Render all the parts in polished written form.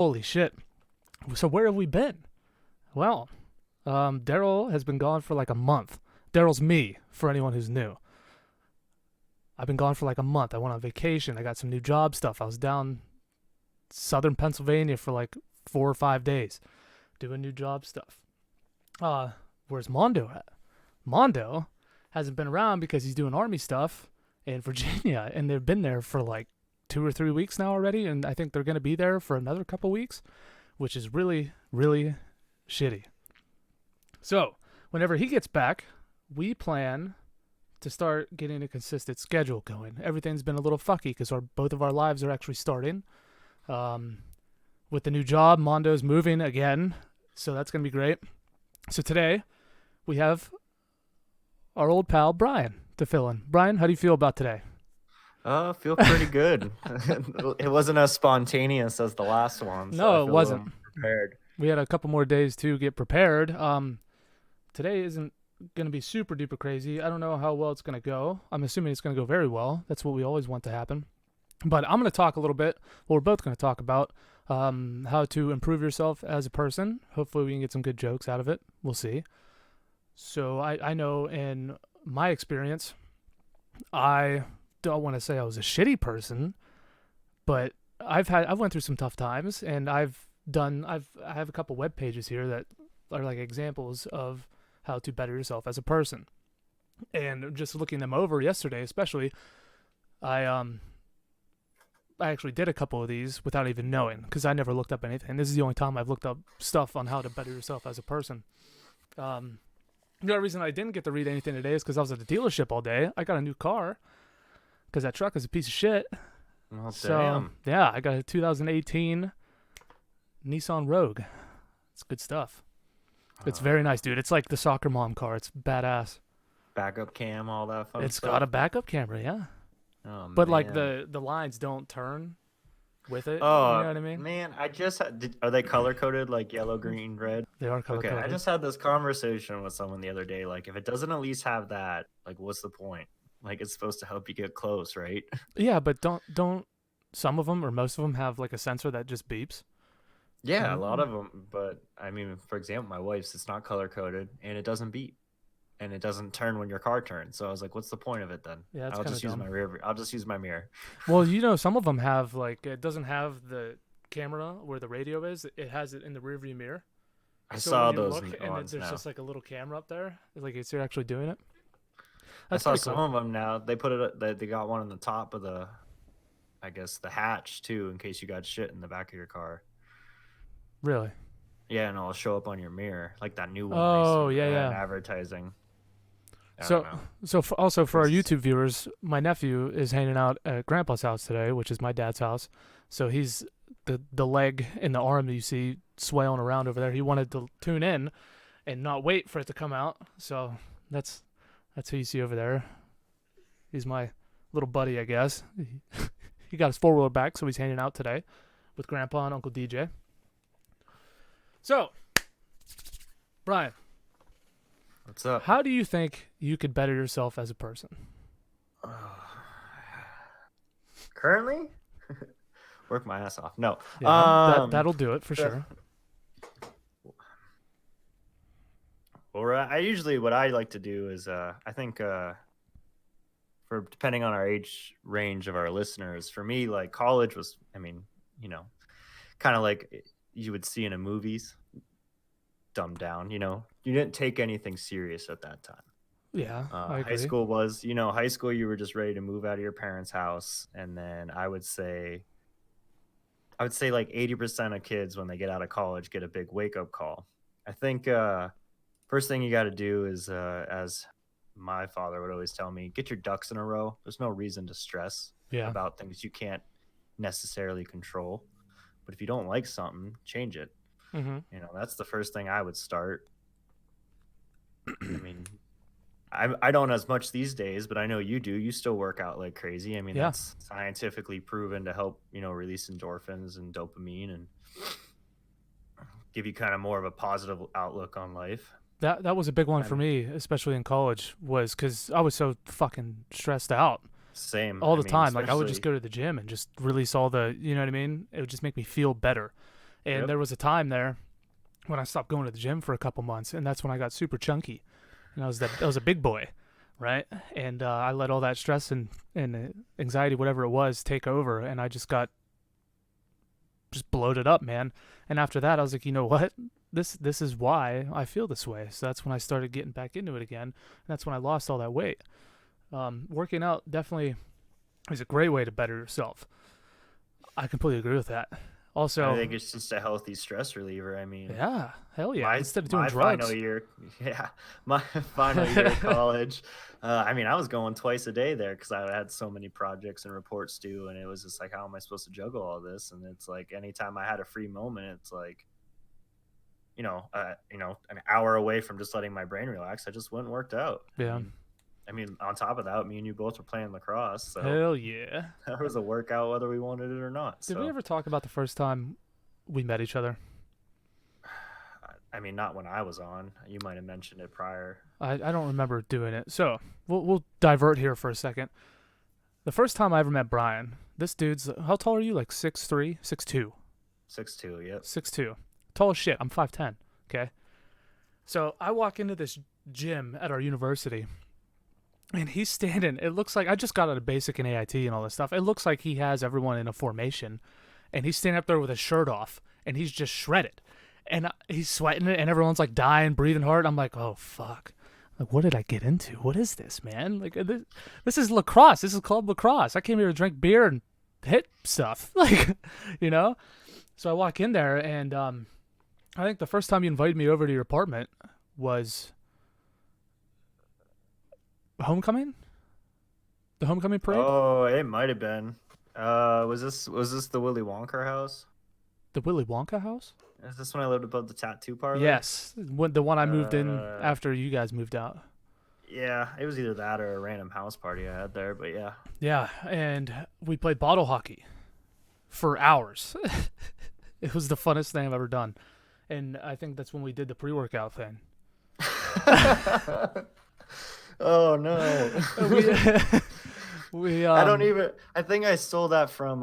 Holy shit. So where have we been? Well, Daryl has been gone for like a month. Daryl's me, for anyone who's new. I've been gone for like a month. I went on vacation. I got some new job stuff. I was down southern Pennsylvania for like 4 or 5 days doing new job stuff. Where's Mondo at? Mondo hasn't been around because he's doing army stuff in Virginia, and they've been there for like 2 or 3 weeks now already, and I think they're going to be there for another couple weeks, which is really, really shitty. So, whenever he gets back, we plan to start getting a consistent schedule going. Everything's been a little fucky because both of our lives are actually starting. With the new job, Mondo's moving again, so that's going to be great. So today, we have our old pal Brian to fill in. Brian, how do you feel about today? Feel pretty good. It wasn't as spontaneous as the last one, so I No, it feel a little wasn't. more prepared. We had a couple more days to get prepared. Today isn't going to be super duper crazy. I don't know how well it's going to go. I'm assuming it's going to go very well. That's what we always want to happen. But I'm going to talk a little bit. Well, we're both going to talk about how to improve yourself as a person. Hopefully, we can get some good jokes out of it. We'll see. So I know in my experience, I don't want to say I was a shitty person, but I went through some tough times, and I have a couple web pages here that are like examples of how to better yourself as a person. And just looking them over yesterday, especially, I actually did a couple of these without even knowing because I never looked up anything. This is the only time I've looked up stuff on how to better yourself as a person. The only reason I didn't get to read anything today is because I was at the dealership all day. I got a new car because that truck is a piece of shit. Well, So, damn. yeah, I got a 2018 Nissan Rogue. It's good stuff. It's very nice, dude. It's like the soccer mom car. It's badass. Backup cam, all that fun It's stuff. got a backup camera, yeah. Oh But like man. the lines don't turn with it. You know Oh what I mean? man, are they color coded like yellow, green, red? They are color Okay, I coded. just had this conversation with someone the other day. Like, if it doesn't at least have that, like, what's the point? Like, it's supposed to help you get close, right? Yeah, but don't some of them or most of them have like a sensor that just beeps? Yeah, a lot And of them. But I mean, for example, my wife's, it's not color coded and it doesn't beep and it doesn't turn when your car turns. So I was like, what's the point of it then? yeah, it's kind of dumb. I'll just use my mirror. Well, some of them have like it doesn't have the camera where the radio is. It has it in the rearview mirror. I So when saw you those look and ones there's now. just like a little camera up there, like it's you're actually doing it. I That's saw pretty some cool. of them now. They put it. They got one on the top of the, I guess, the hatch too, in case you got shit in the back of your car. Really? Yeah, and it'll show up on your mirror, like that new one Oh recently yeah, they had in yeah. advertising. I don't So know. also for our It's YouTube viewers, my nephew is hanging out at Grandpa's house today, which is my dad's house. So he's the leg and the arm that you see swaying around over there. He wanted to tune in and not wait for it to come out. So that's who you see over there. He's my little buddy, I guess. He got his four-wheeler back, so he's hanging out today with Grandpa and Uncle DJ. So, Brian, what's up? how do you think you could better yourself as a person? Currently, work my ass off. No. Yeah, that'll do it for the- sure. Well, I usually what I like to do is I think for depending on our age range of our listeners, for me like college was, I mean, you know, kind of like you would see in a movies, dumbed down. You didn't take anything serious at that time. Yeah, I High agree. school was, high school you were just ready to move out of your parents' house, and then I would say like 80% of kids when they get out of college get a big wake up call. I think first thing you got to do is, as my father would always tell me, get your ducks in a row. There's no reason to stress Yeah. about things you can't necessarily control. But if you don't like something, change it. Mm-hmm. That's the first thing I would start. I mean, I don't as much these days, but I know you do. You still work out like crazy. I mean, Yeah. that's scientifically proven to help, release endorphins and dopamine and give you kind of more of a positive outlook on life. That was a big one I for mean, me, especially in college, was because I was so fucking stressed out same. all I the mean, time. Like I would just especially go to the gym and just release all the, you know what I mean? It would just make me feel better. And Yep. there was a time there when I stopped going to the gym for a couple months, and that's when I got super chunky, and I was a big boy, right? And I let all that stress and anxiety, whatever it was, take over, and I just got just bloated up, man. And after that, I was like, you know what? This is why I feel this way. So that's when I started getting back into it again. And that's when I lost all that weight. Working out definitely is a great way to better yourself. I completely agree with that. I Also, think it's just a healthy stress reliever. I mean, yeah, hell yeah. my Instead of doing my final drugs. year, yeah, my final year of college. I mean, I was going twice a day there because I had so many projects and reports due, and it was just like, how am I supposed to juggle all this? And it's like, anytime I had a free moment, it's like, an hour away from just letting my brain relax, I just went and worked out. Yeah. I mean, on top of that, me and you both were playing lacrosse, so Hell yeah. there was a workout whether we wanted it or not. Did we So, ever talk about the first time we met each other? I mean, not when I was on. You might have mentioned it prior. I don't remember doing it. So we'll divert here for a second. The first time I ever met Brian, this dude's how tall are you? Like 6'3", 6'2", 6'2", yep. 6'2". Tall as shit. I'm 5'10". Okay. So I walk into this gym at our university, and he's standing. It looks like I just got out of basic and AIT and all this stuff. It looks like he has everyone in a formation, and he's standing up there with his shirt off, and he's just shredded, and he's sweating it, and everyone's like dying, breathing hard. I'm like, oh fuck. Like, what did I get into? What is this, man? Like, this is lacrosse. This is club lacrosse. I came here to drink beer and hit stuff. Like, you know? So I walk in there, and I think the first time you invited me over to your apartment was homecoming? The homecoming parade? Oh, it might have been. Was this the Willy Wonka house? The Willy Wonka house? Is this when I lived above the tattoo parlor? Yes. The one I moved in Uh, after you guys moved out. yeah, it was either that or a random house party I had there, but yeah. Yeah, and we played bottle hockey for hours. It was the funnest thing I've ever done. And I think that's when we did the pre-workout thing. Oh no. we I don't even. I think I stole that from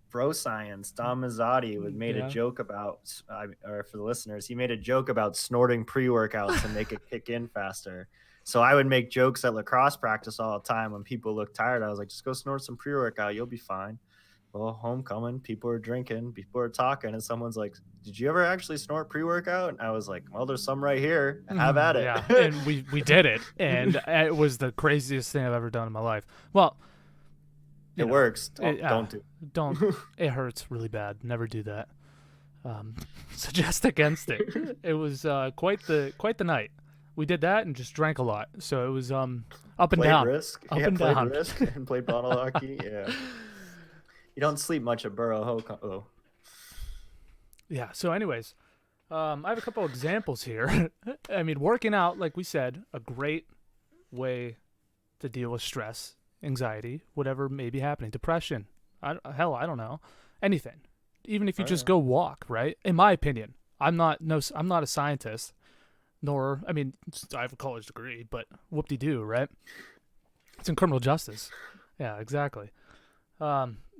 Bro Science. Dom Mazzotti would made a Yeah. joke about, or for the listeners, he made a joke about snorting pre-workouts to make it kick in faster. So I would make jokes at lacrosse practice all the time when people look tired. I was like, just go snort some pre-workout, you'll be fine. Well, homecoming, people are drinking, people are talking, and someone's like, "Did you ever actually snort pre-workout?" And I was like, "Well, there's some right here. Have at it." Yeah, and we did it, and it was the craziest thing I've ever done in my life. Well, you It know, works. Don't, it- don't do. don't. It hurts really bad. Never do that. Suggest against it. It was quite the night. We did that and just drank a lot. So it was up and Played down. Risk. Up Yeah, and played down. Risk and played bottle hockey. Yeah. You don't sleep much at Borough Ho. Oh, Yeah. So, anyways, I have a couple examples here. I mean, working out, like we said, a great way to deal with stress, anxiety, whatever may be happening, depression. Hell, I don't know, anything. Even if you oh, just yeah. go walk, right? In my opinion, I'm not a scientist, nor I mean, I have a college degree, but whoop-de-doo, right? It's in criminal justice. Yeah, exactly.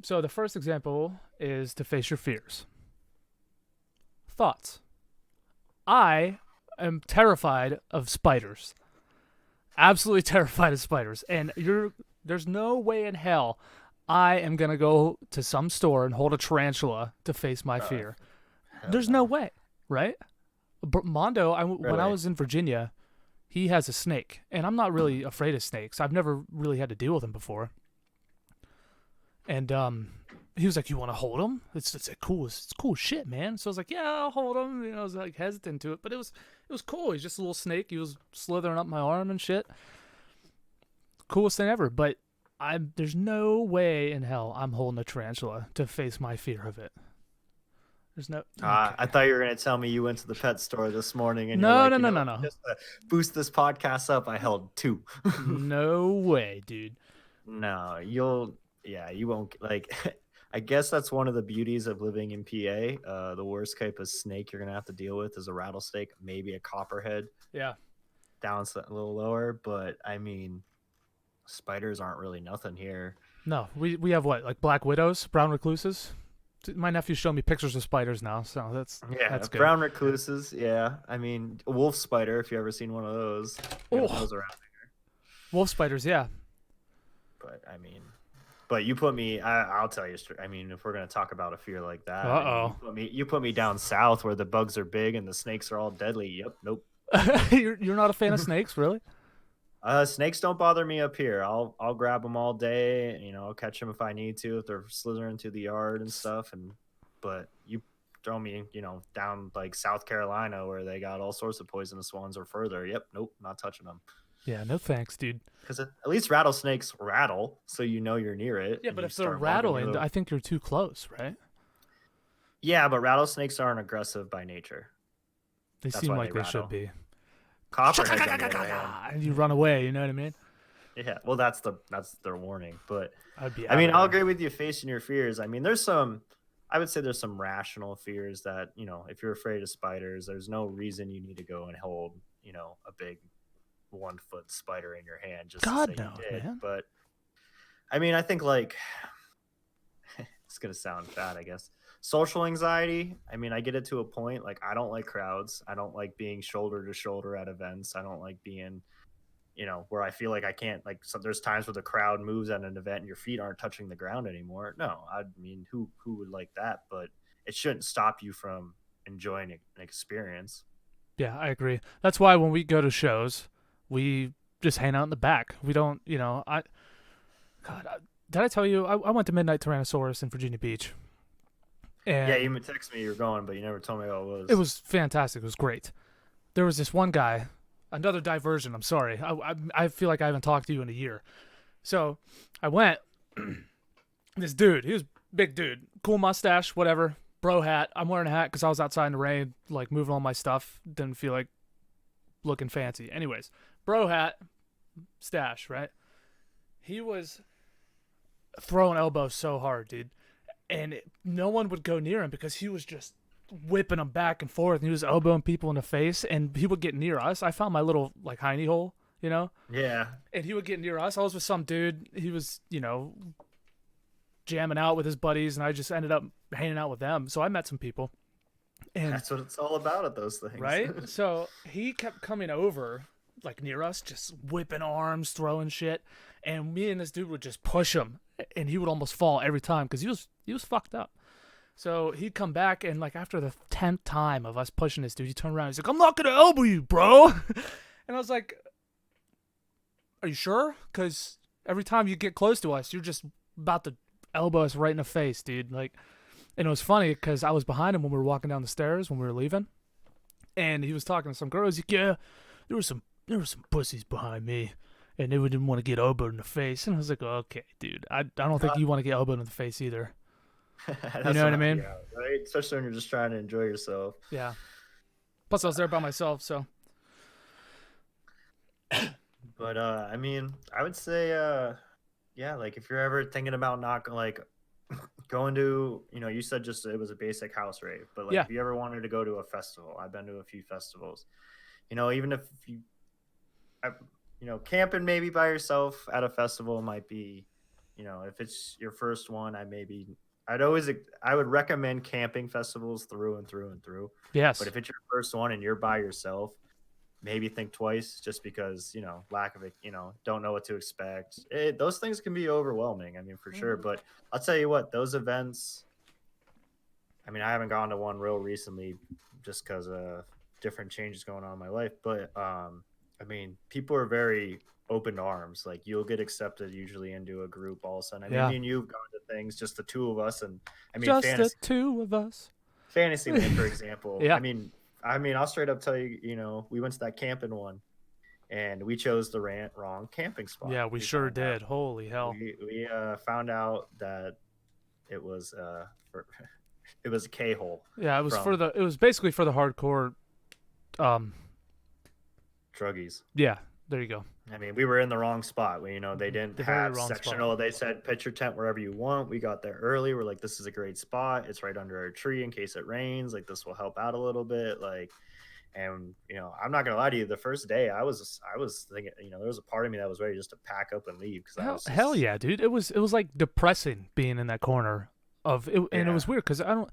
So the first example is to face your fears. Thoughts. I am terrified of spiders. Absolutely terrified of spiders. And there's no way in hell I am going to go to some store and hold a tarantula to face my fear. Hell There's no way, right? Mondo, when I Really? was in Virginia, he has a snake, and I'm not really afraid of snakes. I've never really had to deal with them before. And he was like, "You want to hold him? It's cool shit, man." So I was like, "Yeah, I'll hold him." You know, I was like hesitant to it, but it was cool. He's just a little snake. He was slithering up my arm and shit. Coolest thing ever. But there's no way in hell I'm holding a tarantula to face my fear of it. There's no. I Okay. thought you were gonna tell me you went to the pet store this morning and No, you're like, no, you no, know, no, no. just to boost this podcast up, I held two. No way, dude. No, you won't like. I guess that's one of the beauties of living in PA. The worst type of snake you're gonna have to deal with is a rattlesnake, maybe a copperhead, Yeah. down a little lower. But I mean, spiders aren't really nothing here. No, we have what, like black widows, brown recluses. My nephew showed me pictures of spiders now, so Yeah, that's good. brown recluses. Yeah, I mean, a wolf spider. If you ever seen one of those, we got Oh, those around. wolf spiders, yeah. But I mean, but you put me. I'll tell you straight. I mean, if we're gonna talk about a fear like Uh that, I mean, oh. you put me down south where the bugs are big and the snakes are all deadly. Yep, nope. You're not a fan of snakes, really? Snakes don't bother me up here. I'll grab them all day. You know, I'll catch them if I need to if they're slithering through the yard and stuff. And but you throw me, you know, down like South Carolina where they got all sorts of poisonous ones or further. Yep, nope, not touching them. Yeah, no thanks, dude. Because at least rattlesnakes rattle, so you know you're near it Yeah, and but you if they're start walking rattling, near. I think you're too close, right? Yeah, but rattlesnakes aren't aggressive by nature. They That's seem why like they they should rattle. be. Copperheads, on the other hand, And you run away, you know what I mean? yeah. Well, that's their warning. But I'd be I out mean, of I'll there. agree with you facing your fears. I mean, there's some. I would say there's some rational fears that you know, if you're afraid of spiders, there's no reason you need to go and hold you know a big 1 foot spider in your hand just to say God you no, did. man. But I mean, I think like it's gonna sound bad, I guess. Social anxiety. I mean, I get it to a point. Like, I don't like crowds. I don't like being shoulder to shoulder at events. I don't like being, you know, where I feel like I can't. Like, so there's times where the crowd moves at an event and your feet aren't touching the ground anymore. No, I mean, who would like that? But it shouldn't stop you from enjoying an experience. Yeah, I agree. That's why when we go to shows, we just hang out in the back. We don't, God, did I tell you I went to Midnight Tyrannosaurus in Virginia Beach, Yeah, and you text me you're going, but you never told me how it it was. was fantastic. It was great. There was this one guy, another diversion. I'm sorry. I feel like I haven't talked to you in a year. So I went. This dude, he was big dude, cool mustache, whatever, bro hat. I'm wearing a hat because I was outside in the rain, like moving all my stuff. Didn't feel like looking fancy. Anyways, bro hat, stash, right? He was throwing elbows so hard, dude, and no one would go near him because he was just whipping them back and forth, and he was elbowing people in the face, and he would get near us. I found my little like hiney hole, Yeah, and he would get near us. I was with some dude. He was, jamming out with his buddies, and I just ended up hanging out with them. So I met some people, and that's what it's all about at those things. right. So he kept coming over, like near us, just whipping arms, throwing shit, and me and this dude would just push him, and he would almost fall every time because he was fucked up. So he'd come back, and like after the 10th time of us pushing this dude, he turned around. He's like, "I'm not gonna elbow you, bro." And I was like, "Are you sure? Because every time you get close to us, you're just about to elbow us right in the face, dude." Like, and it was funny because I was behind him when we were walking down the stairs when we were leaving, and he was talking to some girl. He's like, "Yeah, there were some pussies behind me, and they didn't want to get elbowed in the face." And I was like, "Okay, dude, I don't think you want to get elbowed in the face either." You That's know what I what, mean? yeah, right. Especially when you're just trying to enjoy yourself. Yeah. Plus, I was there by myself, so But I mean, I would say, yeah, like if you're ever thinking about not like going to, you know, you said just it was a basic house rave, but like yeah, if you ever wanted to go to a festival, I've been to a few festivals. You know, even if you, I, you know, camping maybe by yourself at a festival might be, you know, if it's your first one, I'd always, I would recommend camping festivals through and through and through. But yes, if it's your first one and you're by yourself, maybe think twice just because you know lack of it, you know, don't know what to expect. Those things can be overwhelming, I mean, for sure. But I'll tell you what, those events, I mean, I haven't gone to one real recently just because of different changes going on in my life, but I mean, people are very open arms. Like, you'll get accepted usually into a group all of a sudden. I mean, yeah, me and you've gone to things, just the two of us. And I mean, just the two of us. Fantasyland, for example. Yeah, I mean, I'll straight up tell you, you know, we went to that camping one, and we chose the wrong camping spot. yeah, we We sure found out did. Holy hell. we found out that it was it was a K hole Yeah, from it was basically for the hardcore. Um, druggies. yeah, there you go. I mean, we were in the wrong spot. You know, they didn't The very have wrong spot. sectional. They said pitch your tent wherever you want. We got there early. We're like, this is a great spot. It's right under a tree in case it rains. Like, this will help out a little bit. Like, and you know, I'm not gonna lie to you. The first day, I was thinking, you know, there was a part of me that was ready just to pack up and leave because I was Hell just yeah, dude. It was like depressing being in that corner. of it, and it Yeah. was weird because I don't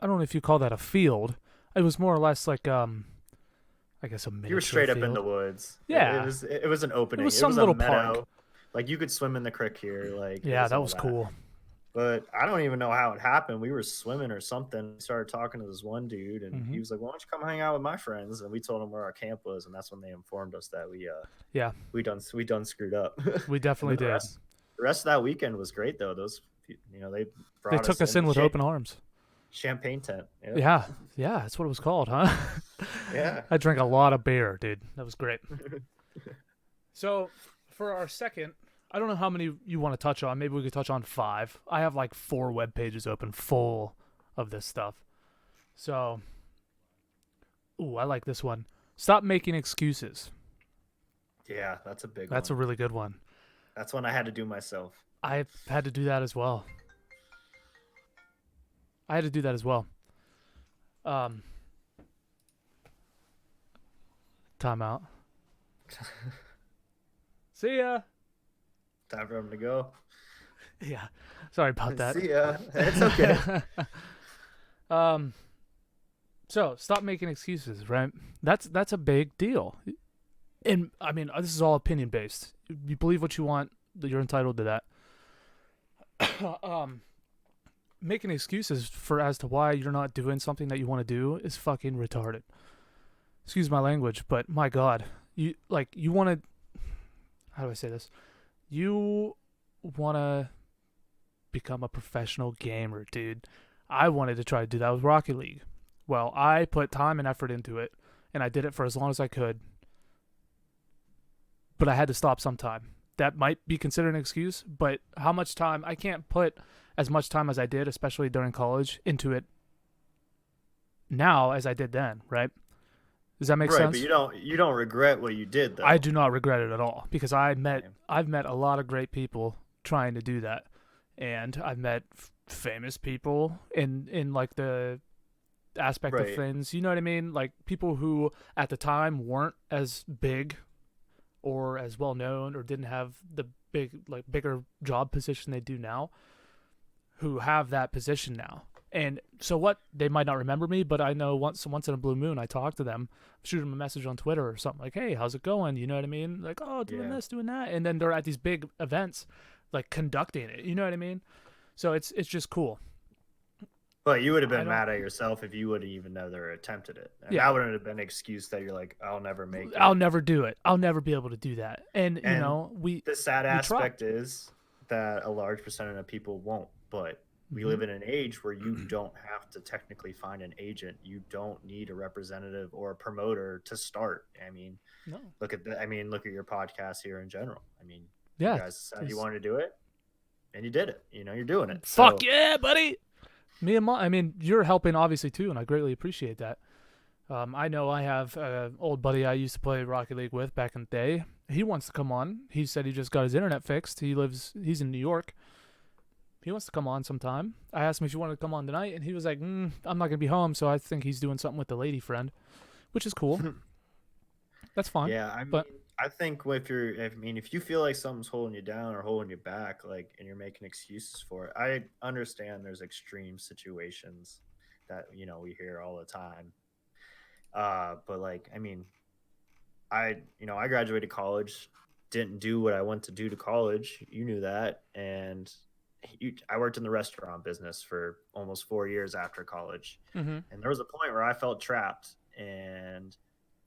know if you call that a field. It was more or less like I guess a You were miniature straight up in the field. woods. It Yeah, was it was an it opening. was It was some a little park. meadow. Like you could swim in the creek here. Like it Yeah, was that all was that. cool. But I don't even know how it happened. We were swimming or something. We started talking to this one dude, and he Hmm. was like, "Why don't you come hang out with my friends?" And we told him where our camp was, and that's when they informed us that Yeah, we done screwed up. we And definitely then did. the rest of that weekend was great though. Those they They brought took us us in in the with open arms. champagne tent. Yep. Yeah, yeah, that's what it was called, huh? Yeah. I drank a lot of beer, dude. That was great. So, for our second, I don't know how many you want to touch on. Maybe we could touch on 5. I have like 4 web pages open full of this stuff. So, ooh, I like this one. Stop making excuses. Yeah, that's a big That's one. a really good one. That's one I had to do myself. I had to do that as well. I had to do that as well. Um, Timeout. See ya. Time for him to go. Yeah. Sorry about that. See ya. It's okay. um. So stop making excuses, right? That's a big deal. And I mean, this is all opinion based. You believe what you want, you're entitled to that. Making excuses for as to why you're not doing something that you want to do is fucking retarded. Excuse my language, but my God, you want to. How do I say this? You want to become a professional gamer, dude. I wanted to try to do that with Rocket League. Well, I put time and effort into it, and I did it for as long as I could. But I had to stop sometime. That might be considered an excuse, but how much time? I can't put as much time as I did, especially during college, into it now as I did then, right? Does that make Right, sense? but you don't regret what you did I though. do not regret it at all because Yeah. I've met a lot of great people trying to do that, and I've met famous people in like the aspect of Right. things. You know what I mean? Like people who at the time weren't as big or as well known or didn't have the bigger job position they do now, who have that position now. And so what? They might not remember me, but I know once in a blue moon I talk to them, shoot them a message on Twitter or something like, "Hey, how's it going?" You know what I mean? Like, "Oh, doing Yeah. this, doing that," and then they're at these big events, like conducting it. You know what I mean? So it's just cool. But you would have I been don't. mad at yourself if you would have even never attempted it. And Yeah, that would have been an excuse that you're like, I'll never make I'll it. never do it. I'll never be able to do that. And And the sad we try. aspect is that a large percentage of people won't. But we Hmm. live in an age where you don't have to technically find an agent. You don't need a representative or a promoter to start. I mean, No. look at your podcast here in general. I mean, you Yeah. guys decided you It's, wanted to do it and you did it. You're doing it. fuck So yeah, buddy. Me and I mean, you're helping obviously too, and I greatly appreciate that. I know I have an old buddy I used to play Rocket League with back in the day. He wants to come on. He said he just got his internet fixed. He's in New York. He wants to come on sometime. I asked him if he wanted to come on tonight, and he was like, I'm not going to be home, so I think he's doing something with the lady friend, which is cool. That's fine. yeah, I mean, But I think if you feel like something's holding you down or holding you back, like, and you're making excuses for it, I understand there's extreme situations that we hear all the time. But like, I mean, I graduated college, didn't do what I went to do to college. You knew that, and I worked in the restaurant business for almost 4 years after college, mm-hmm. and there was a point where I felt trapped, and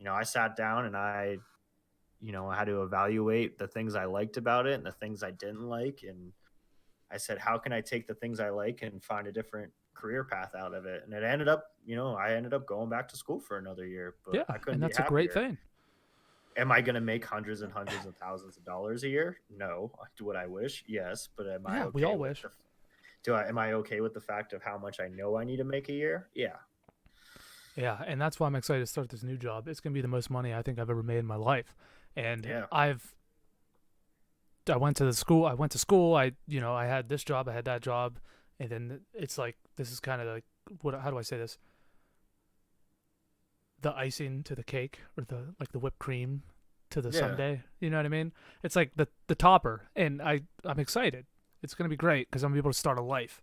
I sat down and I had to evaluate the things I liked about it and the things I didn't like, and I said, how can I take the things I like and find a different career path out of it? And it ended up, I ended up going back to school for another year, but Yeah, I couldn't and be that's a great happier. thing. Am I going to make hundreds and hundreds of thousands of dollars a year? No. Would I wish? Yes. But am I Yeah, we okay all with wish. am I okay with the fact of how much I know I need to make a year? Yeah. Yeah, and that's why I'm excited to start this new job. It's gonna be the most money I think I've ever made in my life, and Yeah. I went to the school. I went to school. I had this job. I had that job, and then it's like this is kind of like what? How do I say this? The icing to the cake, or the whipped cream to the Yeah. sundae. You know what I mean? It's like the topper, and I'm excited. It's gonna be great because I'm gonna be able to start a life,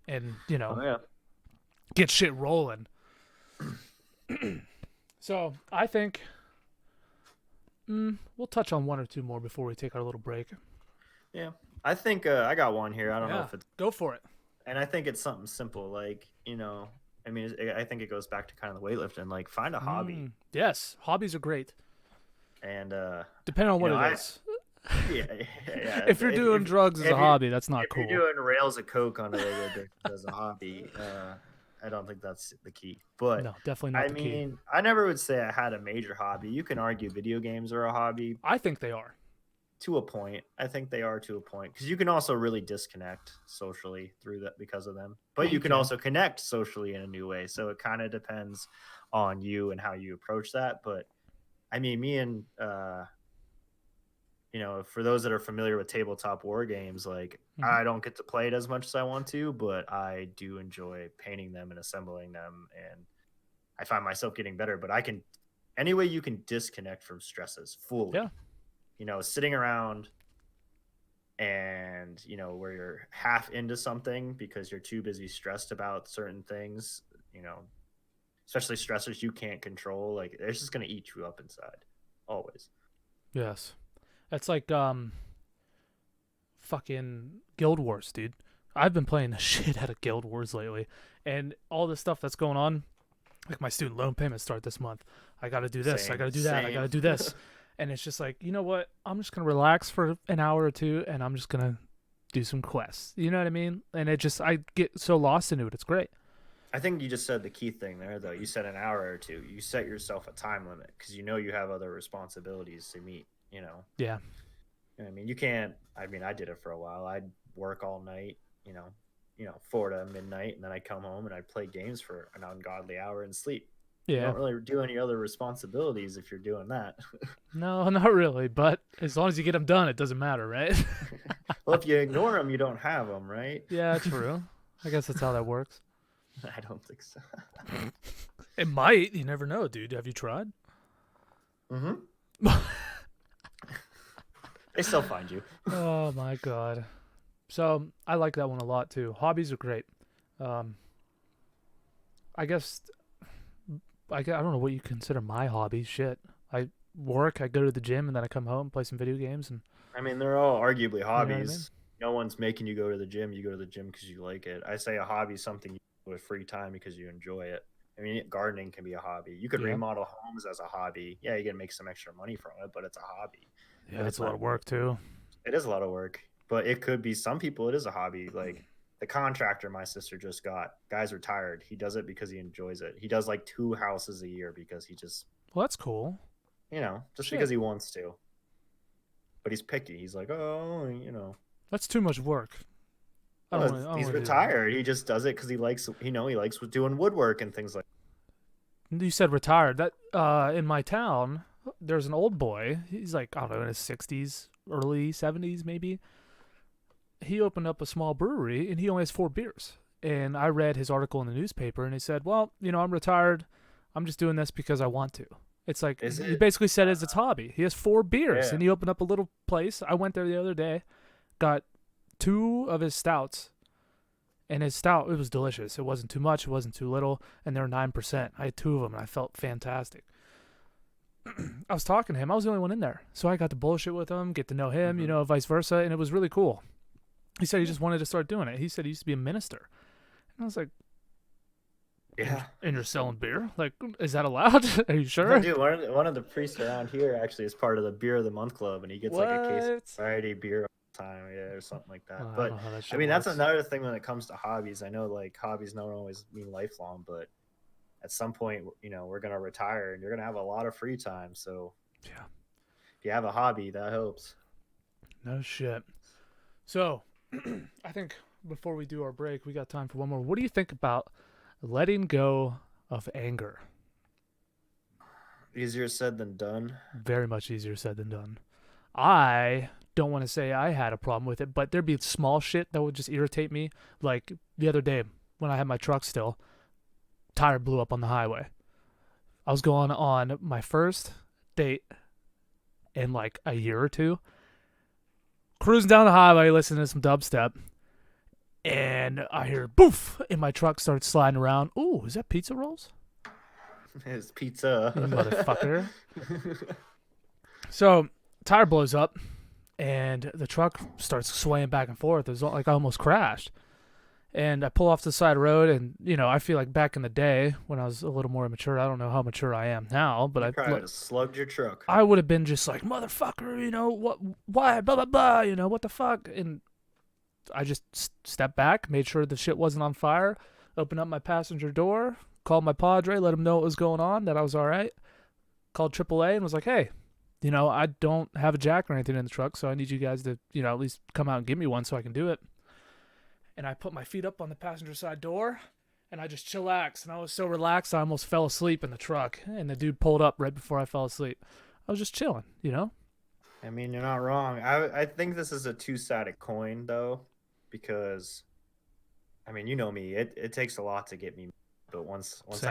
and Oh yeah. get shit rolling. So I think we'll touch on one or two more before we take our little break. Yeah. I think I got one here. I don't know Yeah, if it's, go for it. and I think it's something simple. Like, I mean, I think it goes back to kind of the weightlifting. Like, find a hobby. Yes, hobbies are great, And, depending on what it I, is. yeah, yeah. If you're doing drugs as a If you hobby, that's not if you're cool. doing rails of coke on a regular basis as a hobby, I don't think that's the key. But No, definitely not I the key. mean, I never would say I had a major hobby. You can argue video games are a hobby I think they are. to a point. I think they are to a point because you can also really disconnect socially through that because of them. But you You can can. also connect socially in a new way. So it kind of depends on you and how you approach that. But I mean, me and for those that are familiar with tabletop war games, like Mhm. I don't get to play it as much as I want to, but I do enjoy painting them and assembling them, and I find myself getting better. But I can, any way you can disconnect from stresses Yeah. fully, sitting around and where you're half into something because you're too busy stressed about certain things, you know, especially stressors you can't control, like it's just gonna eat you up inside, always. Yes. That's like fucking Guild Wars, dude. I've been playing the shit out of Guild Wars lately, and all this stuff that's going on. Like my student loan payments start this month. I got to do this. I got Same, to do that. I got same. to do this. And it's just like, you know what? I'm just gonna relax for an hour or two, and I'm just gonna do some quests. You know what I mean? And I get so lost into it. It's great. I think you just said the key thing there, though. You said an hour or two. You set yourself a time limit because you have other responsibilities to meet. Yeah. I mean, you can't. I mean, I did it for a while. I'd work all night, 4 to midnight, and then I'd come home and I'd play games for an ungodly hour and sleep. You Yeah. don't really do any other responsibilities if you're doing that. No, not really. But as long as you get them done, it doesn't matter, right? Well, if you ignore them, you don't have them, right? Yeah, true. I guess that's how that works. I don't think so. It might. You never know, dude. Have you tried? Mm-hmm. They still find you. Oh my god. So I like that one a lot too. Hobbies are great. Um, I guess I don't know what you consider my hobby. Shit. I work. I go to the gym, and then I come home, play some video games, and I mean, they're all arguably you know what I mean. hobbies. No one's making you go to the gym. You go to the gym because you like it. I say a hobby is something you do with free time because you enjoy it. I mean, gardening can be a hobby. You could Yeah. remodel homes as a hobby. Yeah, you can make some extra money from it, but it's a hobby. Yeah, And it's it's a lot not. of work too. It is a lot of work, but it could be some people. It is a hobby. Like the contractor my sister just got. Guy's retired. He does it because he enjoys it. He does like 2 houses a year because he just, Well, that's cool. just Shit. because he wants to. But he's picky. He's like, oh, That's too much work. I don't want. I don't he's want to do that. retired. He just does it because he likes. He likes doing woodwork and things like. You said retired. That in my town, there's an old boy. He's like, I don't know, in his 60s, early 70s maybe. He opened up a small brewery and he only has 4 beers. And I read his article in the newspaper and he said, well, I'm retired. I'm just doing this because I want to. It's like Is he it? basically said it's his hobby. He has 4 beers Yeah. and he opened up a little place. I went there the other day, got 2 of his stouts. And his stout, it was delicious. It wasn't too much, it wasn't too little, and they were 9%. I had 2 of them and I felt fantastic. I was talking to him. I was the only one in there. So I got to bullshit with him, get to know him, Mhm. vice versa, and it was really cool. He said he just wanted to start doing it. He said he used to be a minister. And I was like, Yeah. and you're selling beer? Like, is that allowed? Are you sure? Dude, one of the priests around here actually is part of the Beer of the Month Club, and he gets like a case of What? variety beer all the time, yeah, or something like that. I don't But know how that I shit mean, that's works. another thing when it comes to hobbies. I know like hobbies don't always mean lifelong, but at some point, we're gonna retire, and you're gonna have a lot of free time. So Yeah. if you have a hobby, that helps. No shit. So, I think before we do our break, we got time for one more. What do you think about letting go of anger? Easier said than done. Very much easier said than done. I don't want to say I had a problem with it, but there'd be small shit that would just irritate me. Like the other day when I had my truck still, tire blew up on the highway. I was going on my first date in like a year or two, cruising down the highway listening to some dubstep. and I hear boof, and my truck starts sliding around. Ooh, is that pizza rolls? His You pizza. motherfucker. So tire blows up, and the truck starts swaying back and forth. It's like I almost crashed. And I pull off the side of the road, and I feel like back in the day when I was a little more immature. I don't know how mature I am now, but You probably would have slugged your truck. I would have been just like motherfucker, what, why, blah blah blah, what the fuck, and I just stepped back, made sure the shit wasn't on fire, opened up my passenger door, called my padre, let him know what was going on, that I was all right. Called AAA and was like, hey, I don't have a jack or anything in the truck, so I need you guys to, at least come out and give me one so I can do it. And I put my feet up on the passenger side door, and I just chillaxed, and I was so relaxed I almost fell asleep in the truck, and the dude pulled up right before I fell asleep. I was just chilling. I mean, you're not wrong. I think this is a two-sided coin though, because I mean, you know me. It takes a lot to get me, but Same. once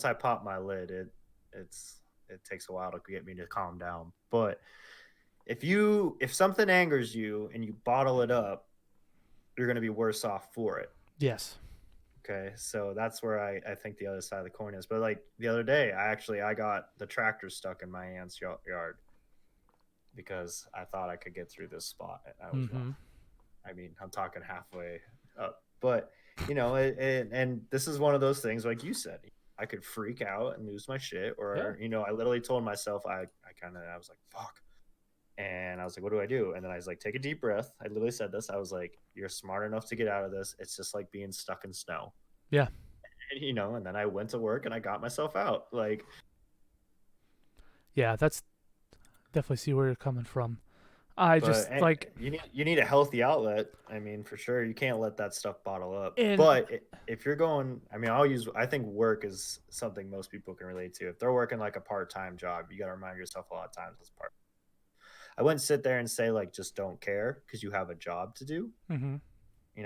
I pop my lid, it takes a while to get me to calm down. But if something angers you and you bottle it up, you're going to be worse off for it. Yes. Okay, so that's where I think the other side of the coin is. But like the other day, I got the tractor stuck in my aunt's yard because I thought I could get through this spot, and I was wrong. Mm-hmm. I mean, I'm talking halfway up, but and this is one of those things, like you said, I could freak out and lose my shit, Yeah. or I literally told myself, I was like, fuck, and I was like, what do I do? And then I was like, take a deep breath. I literally said this. I was like, you're smart enough to get out of this. It's just like being stuck in snow, Yeah. and and then I went to work and I got myself out. Like, Yeah, that's definitely see where you're coming from. I but just like you need a healthy outlet. I mean, for sure, you can't let that stuff bottle up. and But if you're going, I mean, I think work is something most people can relate to. If they're working like a part time job, you got to remind yourself a lot of times it's part. I wouldn't sit there and say like just don't care because you have a job to do. mm-hmm.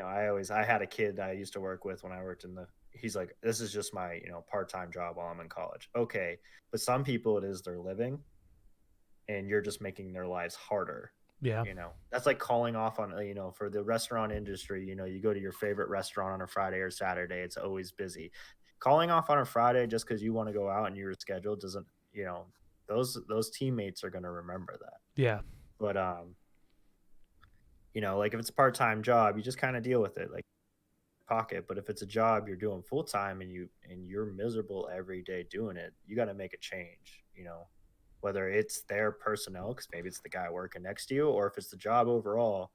I had a kid that I used to work with when I worked in the. He's like, this is just my part time job while I'm in college. Okay, but some people it is their living, and you're just making their lives harder. Yeah. That's like calling off on for the restaurant industry. You go to your favorite restaurant on a Friday or Saturday, it's always busy. Calling off on a Friday just because you want to go out and you're scheduled doesn't, those teammates are going to remember that. Yeah. But like if it's a part-time job, you just kind of deal with it like pocket. But if it's a job you're doing full time and you're miserable every day doing it, you got to make a change. Whether it's their personnel, because maybe it's the guy working next to you, or if it's the job overall.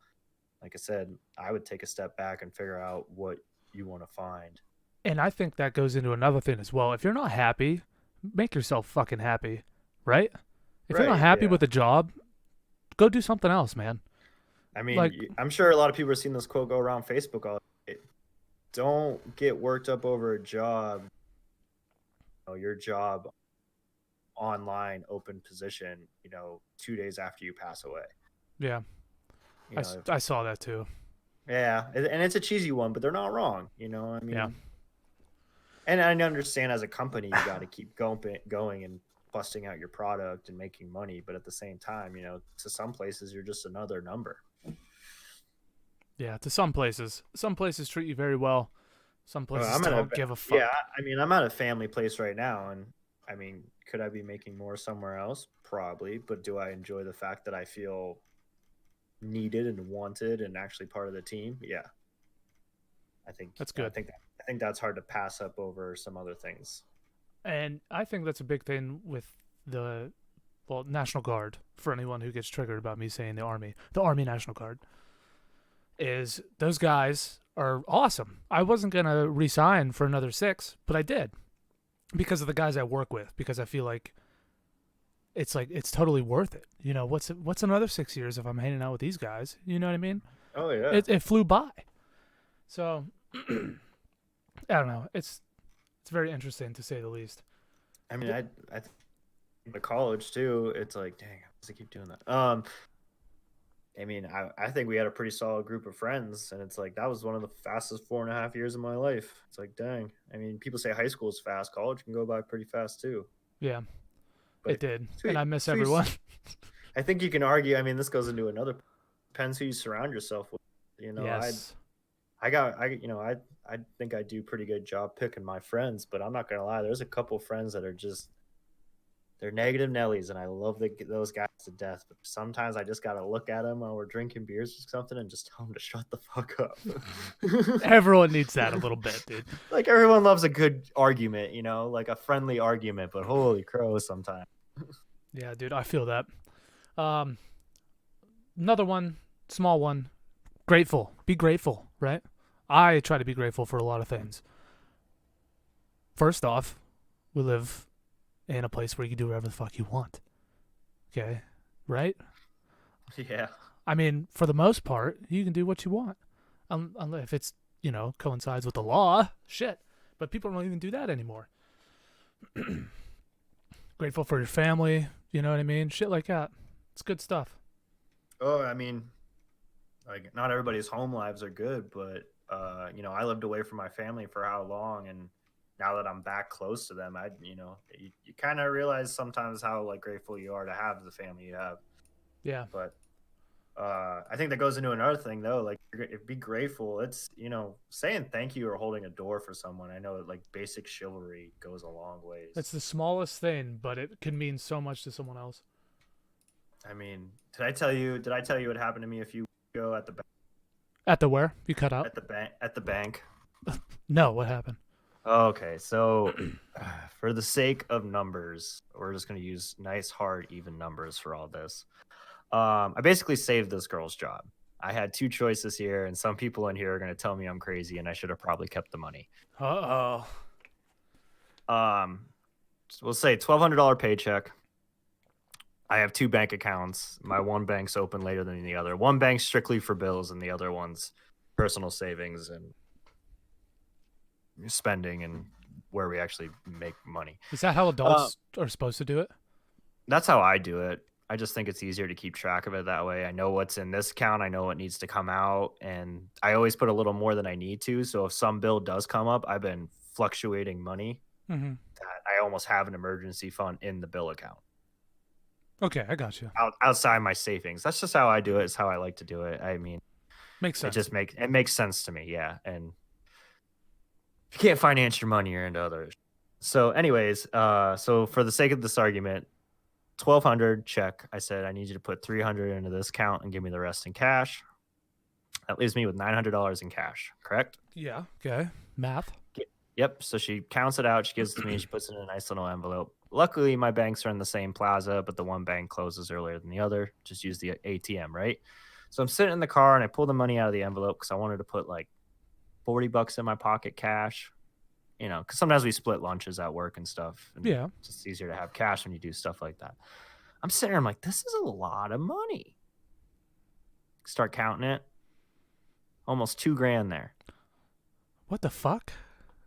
Like I said, I would take a step back and figure out what you want to find. And I think that goes into another thing as well. If you're not happy, make yourself fucking happy, right? If you're not Right. happy Yeah. with a job, go do something else, man. I Like, mean, I'm sure a lot of people have seen this quote go around Facebook. Don't get worked up over a job. Your job online open position. 2 days after you pass away. yeah, You know, I saw that too. yeah, and it's a cheesy one, but they're not wrong. I Yeah. mean, and I understand as a company you got to keep going and busting out your product and making money, but at the same time, to some places you're just another number. Yeah, to some places. Some places treat you very well. Some places I'm at a don't give a Yeah, fuck. I mean, I'm at a family place right now, and I mean, could I be making more somewhere else? Probably, but do I enjoy the fact that I feel needed and wanted and actually part of the team? Yeah, I think That's I good. think I think that's hard to pass up over some other things. And I think that's a big thing with the National Guard, for anyone who gets triggered about me saying the Army National Guard, is those guys are awesome. I wasn't going to resign for another 6, but I did because of the guys I work with, because I feel like it's totally worth it. What's another 6 years if I'm hanging out with these guys? You know what I mean? Oh yeah, It flew by. So I don't know. It's very interesting to say the least. I mean, I the college too. It's like, dang, how does I keep doing that? I mean, I think we had a pretty solid group of friends, and it's like that was one of the fastest 4.5 years of my life. It's like, dang. I mean, people say high school is fast. College can go by pretty fast too. Yeah, it But did, and sweet, I miss sweet. everyone. I think you can argue. I mean, this goes into another. Depends who you surround yourself with. Yes. I think I do pretty good job picking my friends, but I'm not gonna lie. There's a couple friends that are just they're negative Nellies, and I love those guys to death. But sometimes I just gotta look at them while we're drinking beers or something, and just tell them to shut the fuck up. Everyone needs that a little bit, dude. Like everyone loves a good argument, like a friendly argument. But holy crow, sometimes. Yeah, dude, I feel that. Um, Another one, small one. Grateful. Be grateful, right? I try to be grateful for a lot of things. First off, we live in a place where you can do whatever the fuck you want. Okay? Right? Yeah. I mean, for the most part, you can do what you want. If it's, coincides with the law, shit. But people don't even do that anymore. Grateful for your family, you know what I mean? Shit like that. It's good stuff. Oh, I mean, like not everybody's home lives are good, but I lived away from my family for how long, and now that I'm back close to them, you kind of realize sometimes how like grateful you are to have the family you have. Yeah. But I think that goes into another thing though, like be grateful. It's saying thank you or holding a door for someone. I know like basic chivalry goes a long ways. It's the smallest thing, but it can mean so much to someone else. I mean, did I tell you? Did I tell you what happened to me a few weeks ago at the At the where? You cut out? bank? No, what happened? Okay, so for the sake of numbers, we're just going to use nice, hard, even numbers for all this. I basically saved this girl's job. I had two choices here, and some people in here are going to tell me I'm crazy and I should have probably kept the money. Uh oh. Um, we'll say $1,200 paycheck. I have two bank accounts. My one bank's open later than the other. One bank's strictly for bills, and the other one's personal savings and spending and where we actually make money. Is that how adults are supposed to do it? That's how I do it. I just think it's easier to keep track of it that way. I know what's in this account. I know what needs to come out. And I always put a little more than I need to. So if some bill does come up, I've been fluctuating money Mm-hmm. that I almost have an emergency fund in the bill account Okay, I got you. outside my savings. That's just how I do it. It's how I like to do it. I mean, Makes sense. it makes sense to me. Yeah. And if you can't finance your money, you're into others. So anyways, so for the sake of this argument, 1,200 check. I said I need you to put 300 into this account and give me the rest in cash. That leaves me with $900 in cash. Correct? Yeah. Okay. Math. Yep. So she counts it out. She gives it to me. She puts it in a nice little envelope. Luckily, my banks are in the same plaza, but the one bank closes earlier than the other. Just use the ATM, right? So I'm sitting in the car and I pull the money out of the envelope because I wanted to put like $40 in my pocket cash. Because sometimes we split lunches at work and stuff. And Yeah. it's just easier to have cash when you do stuff like that. I'm sitting there, I'm like, this is a lot of money. Start counting it. Almost $2,000 there. What the fuck?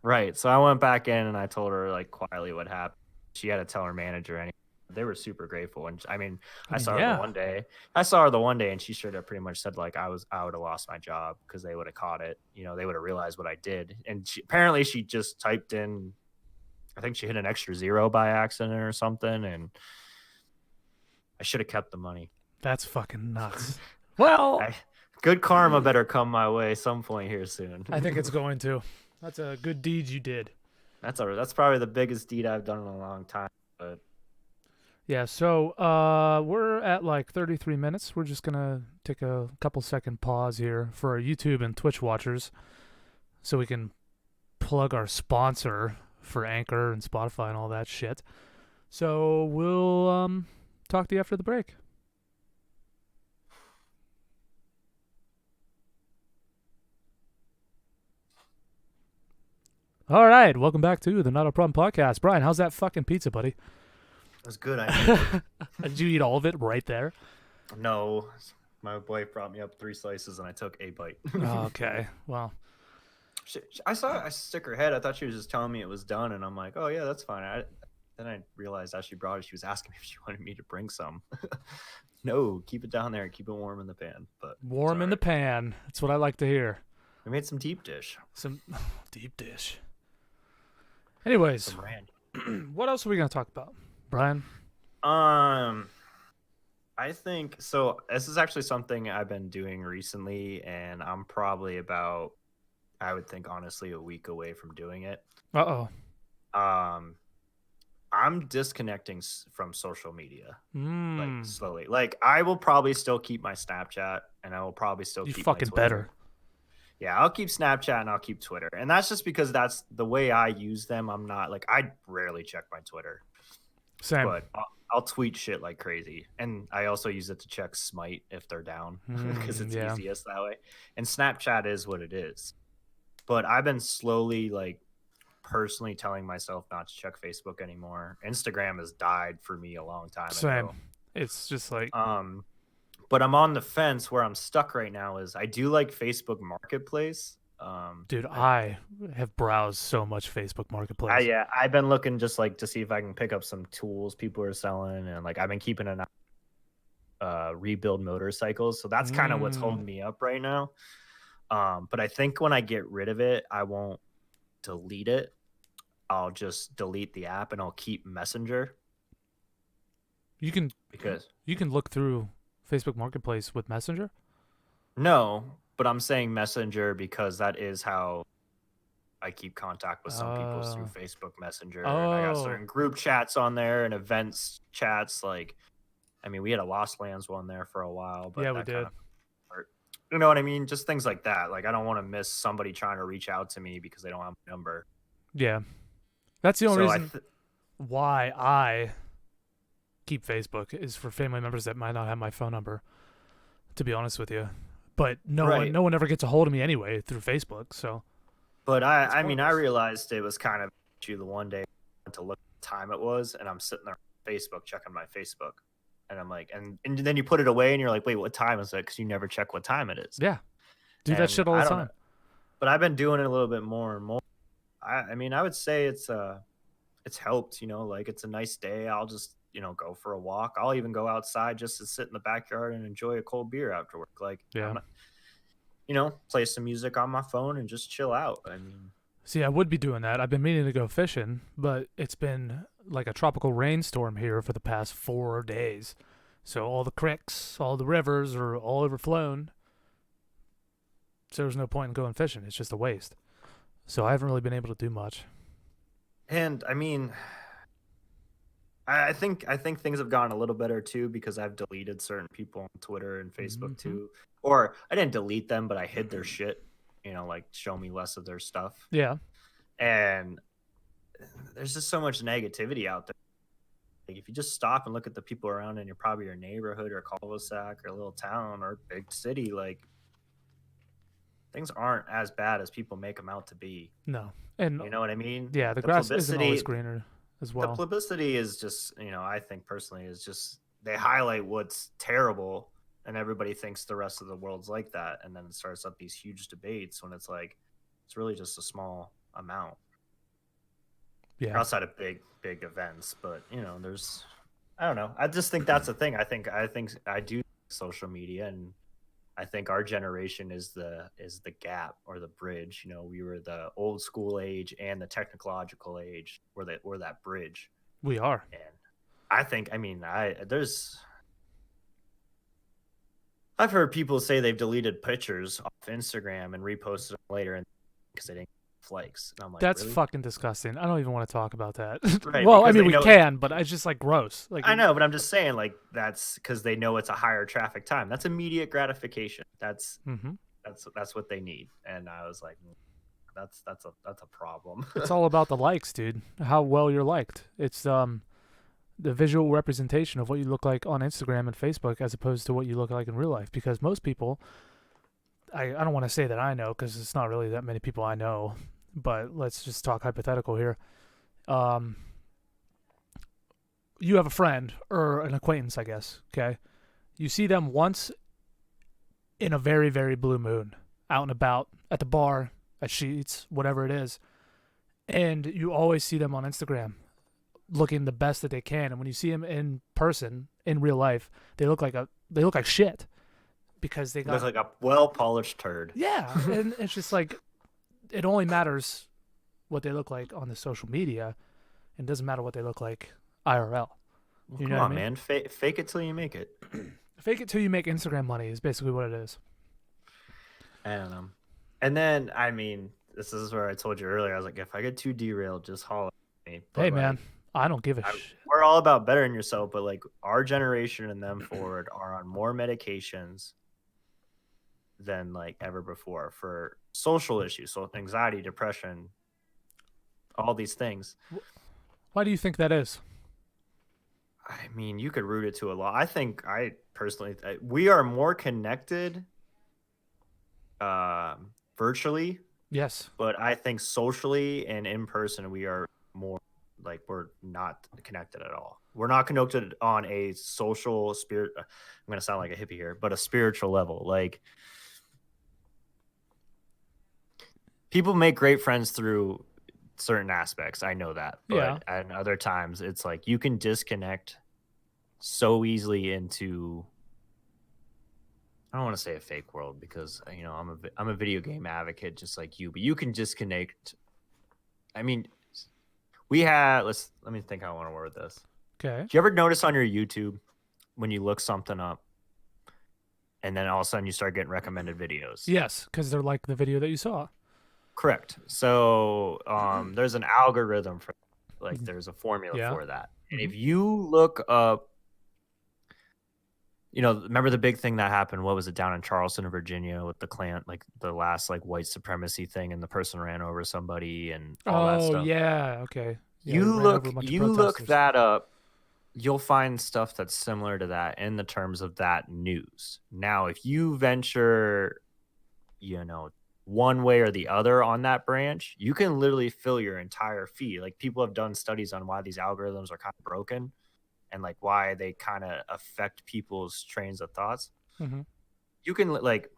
Right. So I went back in and I told her like quietly what happened. She had to tell her manager anyway. They were super grateful. And I mean, I saw her yeah. the one day. I saw her the one day and she straight up pretty much said like I would have lost my job because they would have caught it. They would have realized what I did. And apparently she just typed in, I think she hit an extra zero by accident or something. And I should have kept the money. That's fucking nuts. Well, good karma better come my way some point here soon. I think it's going to. That's a good deed you did. That's probably the biggest deed I've done in a long time. But yeah, so we're at like 33 minutes. We're just gonna take a couple second pause here for our YouTube and Twitch watchers, so we can plug our sponsor for Anchor and Spotify and all that shit. So we'll talk to you after the break. All right, welcome back to the Not a Problem podcast. Brian, how's that fucking pizza, buddy? it was good. Did you eat all of it right there? No, my wife brought me up 3 slices and I took a bite. Okay, well, I saw I stick her head. I thought she was just telling me it was done, and I'm like, oh yeah, that's fine. Then I realized as she brought it, she was asking me if she wanted me to bring some. No, keep it down there and keep it warm in the pan. But warm in the pan. That's what I like to hear. We made some deep dish. Some deep dish. Anyways, Some ranch. what else are we gonna talk about, Brian? I think so. This is actually something I've been doing recently, and I'm probably about I would think honestly a week away from doing it. Uh Um, I'm disconnecting from social media oh. like slowly. Like I will probably still keep my Snapchat and I will probably still You keep my fucking better. Twitter. Yeah, I'll keep Snapchat and I'll keep Twitter. And that's just because that's the way I use them. I'm not like I rarely check my Twitter, Same. but I'll tweet shit like crazy. And I also use it to check Smite if they're down because it's Yeah. easiest that way. And Snapchat is what it is. But I've been slowly like personally telling myself not to check Facebook anymore. Instagram has died for me a long time Same. ago. It's just like, Um, but I'm on the fence where I'm stuck right now is I do like Facebook Marketplace. dude, I I have browsed so much Facebook Marketplace. yeah, I've been looking just like to see if I can pick up some tools people are selling, and like I've been keeping an eye rebuild motorcycles. So that's kind of what's Mm. holding me up right now. But I think when I get rid of it, I won't delete it. I'll just delete the app and I'll keep Messenger You can because you can look through Facebook Marketplace with Messenger. no, but I'm saying Messenger because that is how I keep contact with some people through Oh. Facebook Messenger, and I got Oh. certain group chats on there and events chats. Like, I mean, we had a Lost Lands one there for a while, Yeah, but we that kind did. of hurt. You know what I mean? Just things like that. Like, I don't want to miss somebody trying to reach out to me because they don't have my number. Yeah. That's the only So reason why I keep Facebook is for family members that might not have my phone number, to be honest with you. But right. no one ever gets a hold of me anyway through Facebook, so But it's I mean, I pointless. realized it was kind of you the one day to look at the time it was, and I'm sitting there on Facebook checking my Facebook, and I'm like, and then you put it away, and you're like, wait, what time is it? Because you never check what time it is. Yeah. Do that And shit all I the don't know, time. but I've been doing it a little bit more and more. I mean, I would say it's helped. You know, like it's a nice day. I'll just go for a walk. I'll even go outside just to sit in the backyard and enjoy a cold beer after work. Like I'm Yeah. not, play some music on my phone and just chill out. I mean, See, I would be doing that. I've been meaning to go fishing, but it's been like a tropical rainstorm here for the past 4 days. So all the creeks, all the rivers are all overflown. So there's no point in going fishing. It's just a waste. So I haven't really been able to do much. and I mean, I think things have gotten a little better too because I've deleted certain people on Twitter and Facebook Mm-hmm. too. Or I didn't delete them, but I hid their shit. Like show me less of their stuff. Yeah. And there's just so much negativity out there. Like if you just stop and look at the people around in your neighborhood or cul-de-sac or little town or big city, like things aren't as bad as people make them out to be. No. And You know what I mean? yeah, the The grass isn't always publicity, greener as the well. publicity is just, I think personally is just they highlight what's terrible and everybody thinks the rest of the world's like that. And then it starts up these huge debates when it's like, it's really just a small amount Yeah. outside of big events. But, there's, I don't know. I just think that's the thing. I think I do social media, and I think our generation is the gap or the bridge. We were the old school age and the technological age. We're that bridge. We are. And I mean, I've heard people say they've deleted pictures off Instagram and reposted them later, and because they didn't get likes. And I'm like, That's really? fucking disgusting. I don't even want to talk about that. Right? Well, I Because mean, they we know. can, but it's just like gross. Like, I know, but I'm just saying, like that's because they know it's a higher traffic time. That's immediate gratification. That's mm-hmm. that's what they need. And I was like, that's a problem. It's all about the likes, dude. How well you're liked. It's the visual representation of what you look like on Instagram and Facebook as opposed to what you look like in real life. Because most people, I don't want to say that I know because it's not really that many people I know, but let's just talk hypothetical here. Um, you have a friend or an acquaintance, I guess. Okay, you see them once in a very very blue moon, out and about at the bar, at Sheets, whatever it is, and you always see them on Instagram looking the best that they can. And when you see them in person, in real life, they look like shit because they Looks got like a well polished turd. yeah. And it's just like it only matters what they look like on the social media, and it doesn't matter what they look like IRL. Well, You come know what I on, mean? man. Fake it till you make it. Fake it till you make Instagram money is basically what it is. I don't know. And then, I mean, this is where I told you earlier. I was like, if I get too derailed, just holler at me. Hey, But man, like, I don't give a shit. we're all about bettering yourself. But like, our generation and them forward are on more medications than like ever before for social issues, so anxiety, depression, all these things. Why do you think that is? I mean, you could root it to a lot. I think I personally, we are more connected virtually, Yes. but I think socially and in person, we are more like we're not connected at all. We're not connected on a social spirit. I'm going to sound like a hippie here, but a spiritual level. Like people make great friends through certain aspects. I know that. Yeah. But at other times, it's like you can disconnect so easily into, I don't want to say a fake world because I'm a video game advocate just like you, but you can disconnect. I mean, let me think how I want to word this. Okay. Do you ever notice on your YouTube when you look something up and then all of a sudden you start getting recommended videos? Yes, because they're like the video that you saw. Correct. So there's an algorithm for, like, Mhm. there's a formula Yeah. for that. And Hmm. if you look up, remember the big thing that happened? What was it down in Charleston, Virginia, with the Klan, like the last like white supremacy thing, and the person ran over somebody and all that Oh stuff. yeah. Okay. Yeah, he You ran over a look, bunch of you look protesters. that up. You'll find stuff that's similar to that in the terms of that news. Now, if you venture, one way or the other on that branch, you can literally fill your entire feed. Like people have done studies on why these algorithms are kind of broken and like why they kind of affect people's trains of thoughts. Hmm. You can like,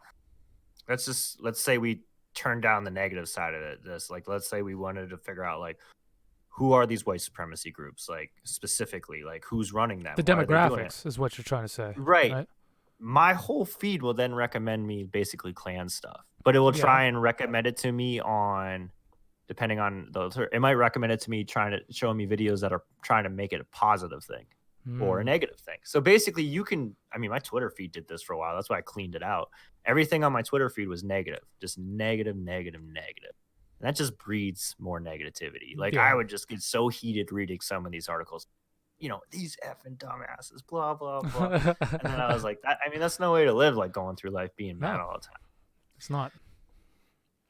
let's say we turn down the negative side of it. This, like, let's say we wanted to figure out like who are these white supremacy groups, like specifically, like who's running them, The why are they doing it, demographics is what you're trying to say, right? right? My whole feed will then recommend me basically clan stuff, but it will Yeah. try and recommend it to me on, depending on those, it might recommend it to me trying to show me videos that are trying to make it a positive thing or a Mm. negative thing. So basically my Twitter feed did this for a while. That's why I cleaned it out. Everything on my Twitter feed was negative, just negative, negative, negative. And that just breeds more negativity. Like I Yeah. would just get so heated reading some of these articles, these effing dumbasses, blah, blah, blah. And then I was like, that's no way to live, like going through life being mad No, all the time. it's not.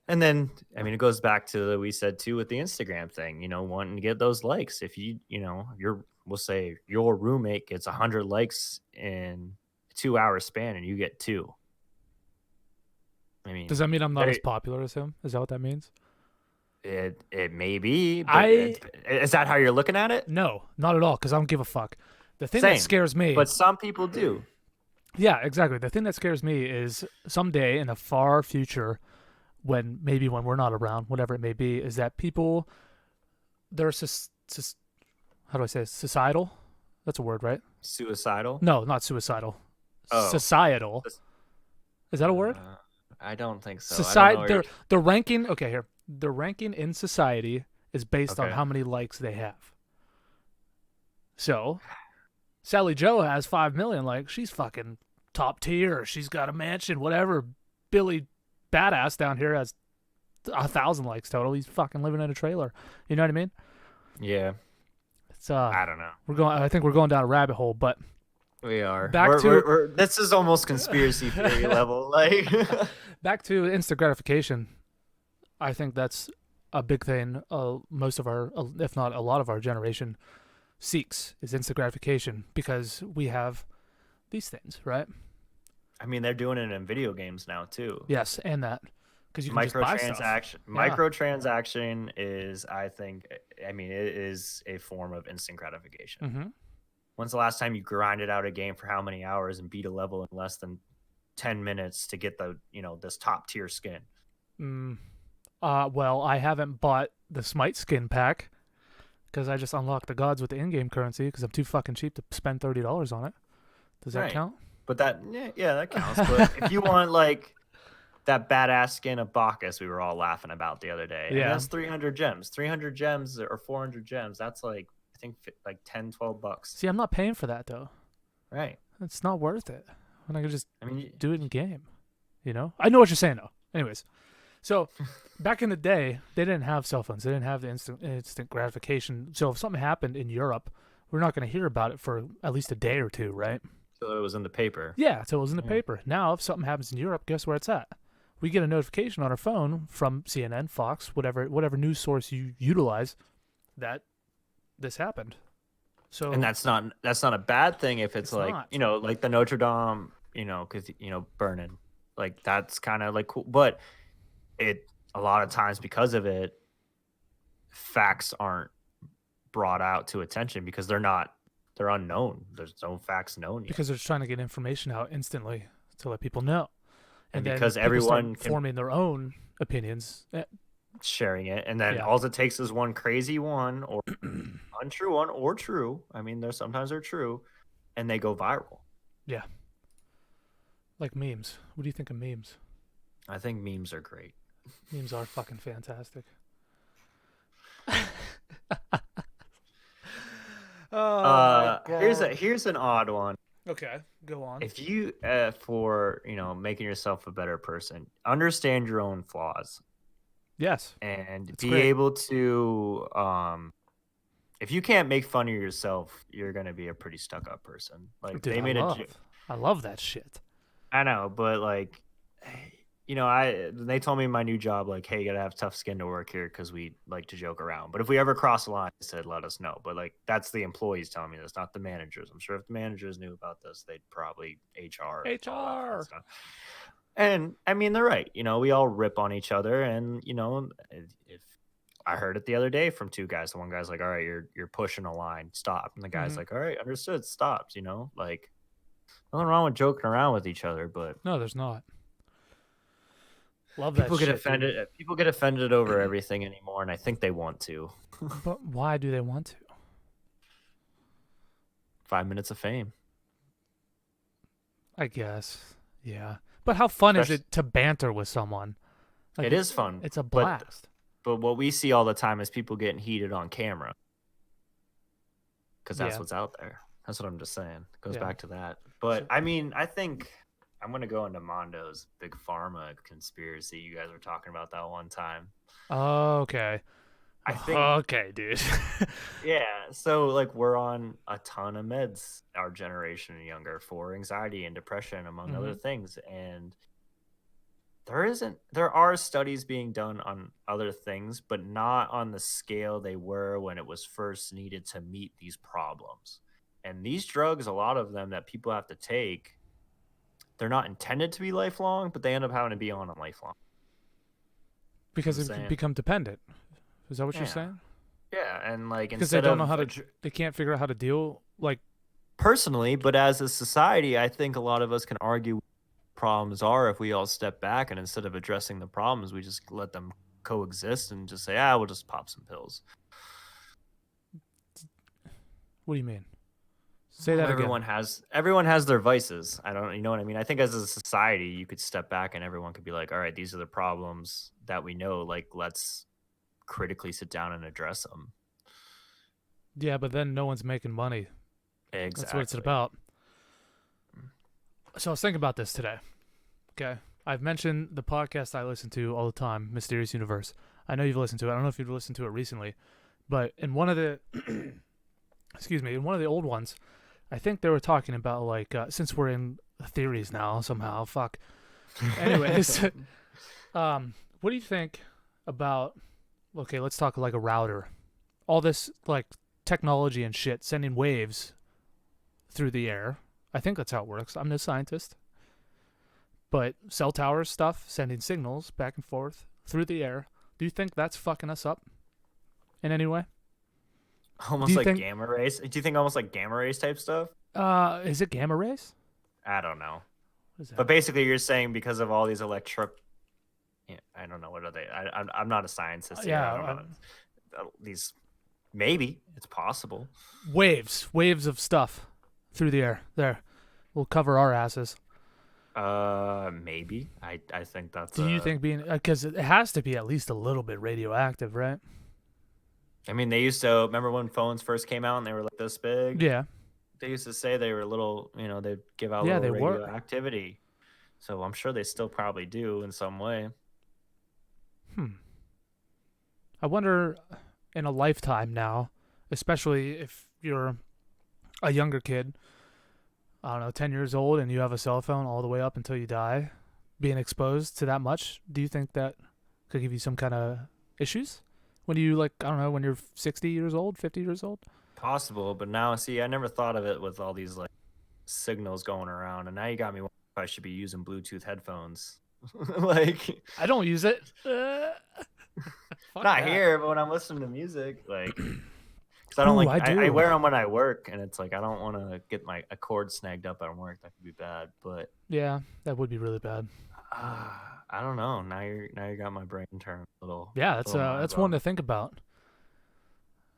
And then, it goes back to what we said too with the Instagram thing, wanting to get those likes. If we'll say your roommate gets 100 likes in a 2 hour span and you get two. I mean, Does that mean I'm not as popular as him? Is that what that means? it may be, but I is that how you're looking at it? No, not at all. Because I don't give a fuck. The thing that Same, scares me, but some people do. yeah, exactly. The thing that scares me is someday in the far future, when we're not around, whatever it may be, is that people they're how do I say it? Societal? That's a word, right? Suicidal? No, not suicidal. Oh, Societal. Is that a word? I don't think so. Society. I don't know. The ranking. Okay, here. The ranking in society is based on Okay. how many likes they have. So, Sally Joe has 5 million likes. She's fucking top tier. She's got a mansion. Whatever. Billy Badass down here has 1,000 likes total. He's fucking living in a trailer. You know what I mean? Yeah. It's I don't know. I think we're going down a rabbit hole, but We are. This is almost conspiracy theory level. Like, back to instant gratification. I think that's a big thing. Most of our, if not a lot of our generation, seeks is instant gratification because we have these things, right? I mean, they're doing it in video games now too. Yes, and that because you can just buy stuff. Microtransaction is, I think, it is a form of instant gratification. Mm-hmm. When's the last time you grinded out a game for how many hours and beat a level in less than 10 minutes to get the, this top tier skin? Well, I haven't bought the Smite skin pack because I just unlocked the gods with the in-game currency because I'm too fucking cheap to spend $30 on it. Does that count? But that counts. But if you want like that badass skin of Bacchus we were all laughing about the other day, and that's 300 gems. 300 gems or 400 gems. That's like, I think like 10, 12 bucks. See, I'm not paying for that though. Right. It's not worth it when I can just do it in game. I know what you're saying though. Anyways, So back in the day, they didn't have cell phones. They didn't have the instant gratification. So if something happened in Europe, we're not going to hear about it for at least a day or two, right? So it was in the paper. Yeah, so it was in the Yeah. paper. Now, if something happens in Europe, guess where it's at? We get a notification on our phone from CNN, Fox, whatever news source you utilize that this happened. So And that's not a bad thing if it's like, not. like the Notre Dame, because burning, like that's kind of like cool. But it a lot of times because of it, facts aren't brought out to attention because they're unknown. There's no facts known yet. Because they're just trying to get information out instantly to let people know. And then because people everyone start can forming their own opinions. sharing it, and then Yeah. all it takes is one crazy one or untrue one or true. I mean, there's sometimes they're true, and they go viral. Yeah. Like memes. What do you think of memes? I think memes are great. Memes are fucking fantastic. Oh my god. Here's an odd one. Okay, go on. If you for making yourself a better person, understand your own flaws Yes. and It's be great. able to if you can't make fun of yourself, you're gonna be a pretty stuck up person. Like Dude, they made I love that shit. I know, but like they told me in my new job, like, hey, you gotta have tough skin to work here because we like to joke around. But if we ever cross the line, they said let us know. But like that's the employees telling me this, not the managers. I'm sure if the managers knew about this, they'd probably HR. HR. And I mean, they're right. We all rip on each other, and if I heard it the other day from two guys. The one guy's like, all right, you're pushing a line, stop. And the guy's like, all right, understood, stopped. Like nothing wrong with joking around with each other, but No, there's not. Love people that get shit, offended. dude. People get offended over everything anymore, and I think they want to. But why do they want to? 5 minutes of fame. I guess. Yeah. But how fun is it to banter with someone? Like, It is fun. It's a blast. But what we see all the time is people getting heated on camera. Because that's what's out there. That's what I'm just saying. It goes back to that. But I mean, I think I'm going to go into Mondo's big pharma conspiracy. You guys were talking about that one time. Okay. I think. Okay, dude. Yeah. So, like, we're on a ton of meds, our generation and younger, for anxiety and depression, among other things. And there are studies being done on other things, but not on the scale they were when it was first needed to meet these problems. And these drugs, a lot of them that people have to take, they're not intended to be lifelong, but they end up having to be on them lifelong. Because they become dependent. Is that what you're saying? Yeah, and like because they don't know how to, they can't figure out how to deal, like, personally, but as a society, I think a lot of us can argue problems are if we all step back and instead of addressing the problems, we just let them coexist and just say, we'll just pop some pills. What do you mean? Say that everyone again. Everyone has their vices. I don't, you know what I mean? I think as a society, you could step back and everyone could be like, all right, these are the problems that we know. Like, let's critically sit down and address them. Yeah, but then no one's making money. Exactly. That's what it's about. So I was thinking about this today. Okay. I've mentioned the podcast I listen to all the time, Mysterious Universe. I know you've listened to it. I don't know if you've listened to it recently, but in one of the in one of the old ones, I think they were talking about, like, since we're in theories now somehow, fuck. Anyways, what do you think about, okay, let's talk like a router. All this, like, technology and shit sending waves through the air. I think that's how it works. I'm no scientist. But cell towers stuff, sending signals back and forth through the air. Do you think that's fucking us up in any way? Almost like gamma rays? Do you think almost like gamma rays type stuff? Is it gamma rays? I don't know. What is that? But basically you're saying because of all these I don't know, what are they? I'm not a scientist. Yeah. I don't know. These, maybe it's possible. Waves of stuff through the air. There, we'll cover our asses. Maybe. I think that's. Do you think being, because it has to be at least a little bit radioactive, right? I mean, they used to remember when phones first came out and they were like this big. Yeah. They used to say they were little. They'd give out little radioactivity. So I'm sure they still probably do in some way. Hmm. I wonder in a lifetime now, especially if you're a younger kid, I don't know, 10 years old and you have a cell phone all the way up until you die, being exposed to that much, do you think that could give you some kind of issues? When you, like, I don't know, when you're 60 years old, 50 years old? Possible, but now see, I never thought of it with all these like signals going around, and now you got me wondering if I should be using Bluetooth headphones. Like, I don't use it. Fuck not that. here, but when I'm listening to music, like, because I don't Ooh, like I I do. wear them when I work, and it's like I don't want to get my a cord snagged up at work. That could be bad, but Yeah, that would be really bad. I don't know. Now you got my brain turned Yeah, a little mind that's one blown. to think about.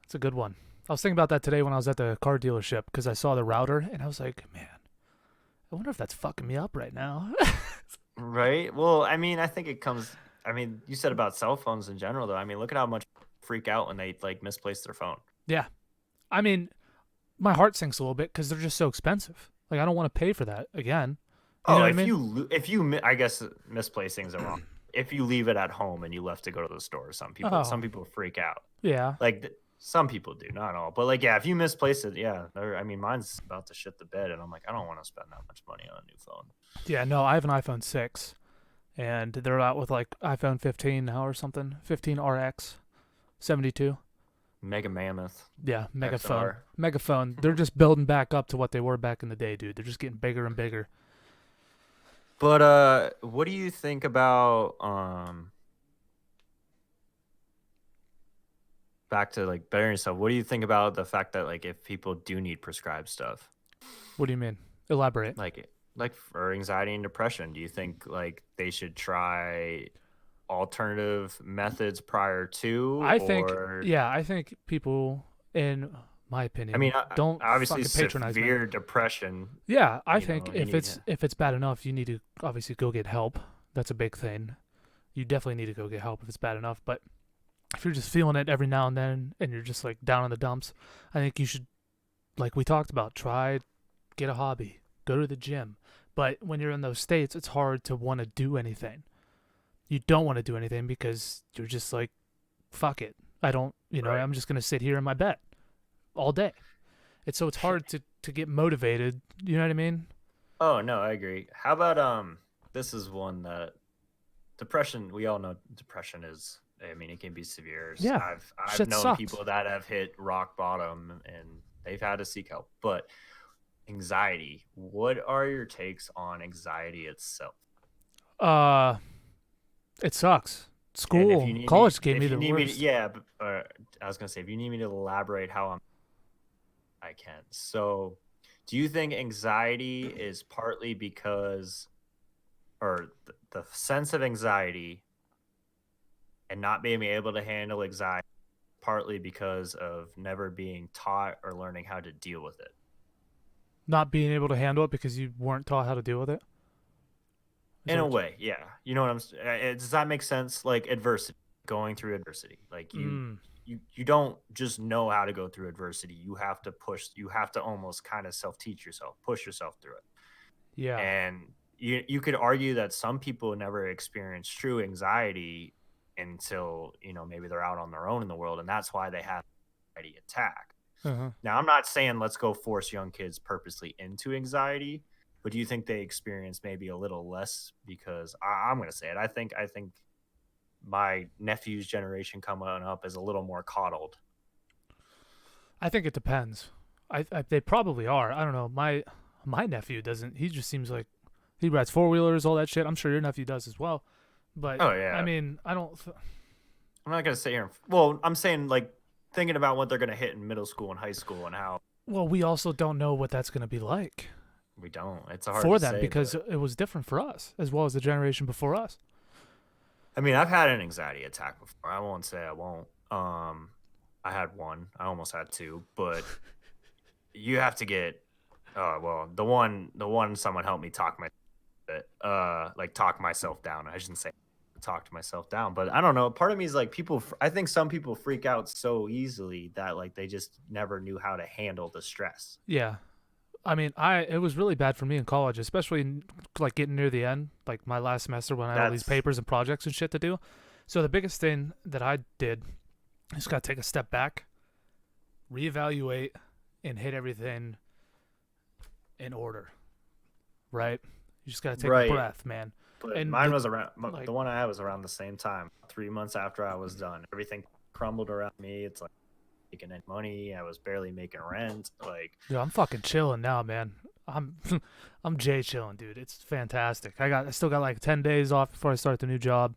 It's a good one. I was thinking about that today when I was at the car dealership because I saw the router and I was like, man, I wonder if that's fucking me up right now. Right? Well, I mean, I think it comes. I mean, you said about cell phones in general, though. I mean, look at how much freak out when they like misplace their phone. Yeah, I mean, my heart sinks a little bit because they're just so expensive. Like, I don't want to pay for that again. You know Oh, what I mean? I guess misplace things are wrong. If you leave it at home and you left to go to the store, some Oh, people freak out. yeah. Like some people do, not all. But like, yeah, if you misplace it, yeah. I mean, mine's about to shit the bed, and I'm like, I don't want to spend that much money on a new phone. Yeah, no, I have an iPhone 6 and they're out with like iPhone 15 now or something. 15 RX 72. Mega Mammoth Yeah, megaphone. XR. Megaphone. They're just building back up to what they were back in the day, dude. They're just getting bigger and bigger. But what do you think about back to like bettering stuff? What do you think about the fact that like if people do need prescribed stuff, What do you mean? Elaborate. like for anxiety and depression, do you think like they should try alternative methods prior to, I think, or yeah, I think people, in my I mean, opinion, don't obviously fucking patronize me. severe depression, Yeah, I you think know, you need if it's bad enough, you need to obviously go get help. That's a big thing. You definitely need to go get help if it's bad enough. But if you're just feeling it every now and then, and you're just like down in the dumps, I think you should, like we talked about, try get a hobby, go to the gym. But when you're in those states, it's hard to want to do anything. You don't want to do anything because you're just like, fuck it. I don't, right? I'm just going to sit here in my bed all day. It's hard to get motivated. You know what I mean? Oh no, I agree. How about this is one that depression, we all know depression is, I mean, it can be severe. Yeah. I've Shit known sucks. people that have hit rock bottom and they've had to seek help. But anxiety, what are your takes on anxiety itself? Uh, it sucks. And if you School, need me, college gave me the worst. yeah, I was gonna say if you need me to elaborate how I can. So, do you think anxiety is partly because, or the sense of anxiety and not being able to handle anxiety, partly because of never being taught or learning how to deal with it? Not being able to handle it because you weren't taught how to deal with it. Is In that a what way, yeah. You know what does that make sense? Like adversity, going through adversity. Like Mm, you don't just know how to go through adversity. You have to push. You have to almost kind of self teach yourself, push yourself through it. yeah. And you could argue that some people never experience true anxiety until maybe they're out on their own in the world, and that's why they have anxiety attack. Uh-huh. Now, I'm not saying let's go force young kids purposely into anxiety, but do you think they experience maybe a little less? Because I'm going to say it. I think my nephew's generation coming up is a little more coddled. I think it depends. They probably are. I don't know. My nephew doesn't. He just seems like he rides four wheelers, all that shit. I'm sure your nephew does as well. But Oh I yeah, mean, I don't. I'm not going to sit here. Well, I'm saying like thinking about what they're going to hit in middle school and high school and how Well, we also don't know what that's going to be like we don't. It's hard for to them say, because but it was different for us as well as the generation before us. I mean, I've had an anxiety attack before. I won't say I won't. I had one. I almost had two, but you have to get well, the one someone helped me talk my like talk myself down. I shouldn't say talk to myself down, but I don't know. Part of me is like I think some people freak out so easily that like they just never knew how to handle the stress. Yeah. I mean, it was really bad for me in college, especially like getting near the end, like my last semester when I had all these That's papers and projects and shit to do. So the biggest thing that I did is got to take a step back, reevaluate, and hit everything in order. Right? You just got to take a Right. breath, man. But And mine was around like, the one I had was around the same time. 3 months after I was done, everything crumbled around me. It's like making any money. I was barely making rent. Like, yo, I'm fucking chilling now, man. I'm I'm Jay chilling, dude. It's fantastic. I still got like 10 days off before I start the new job.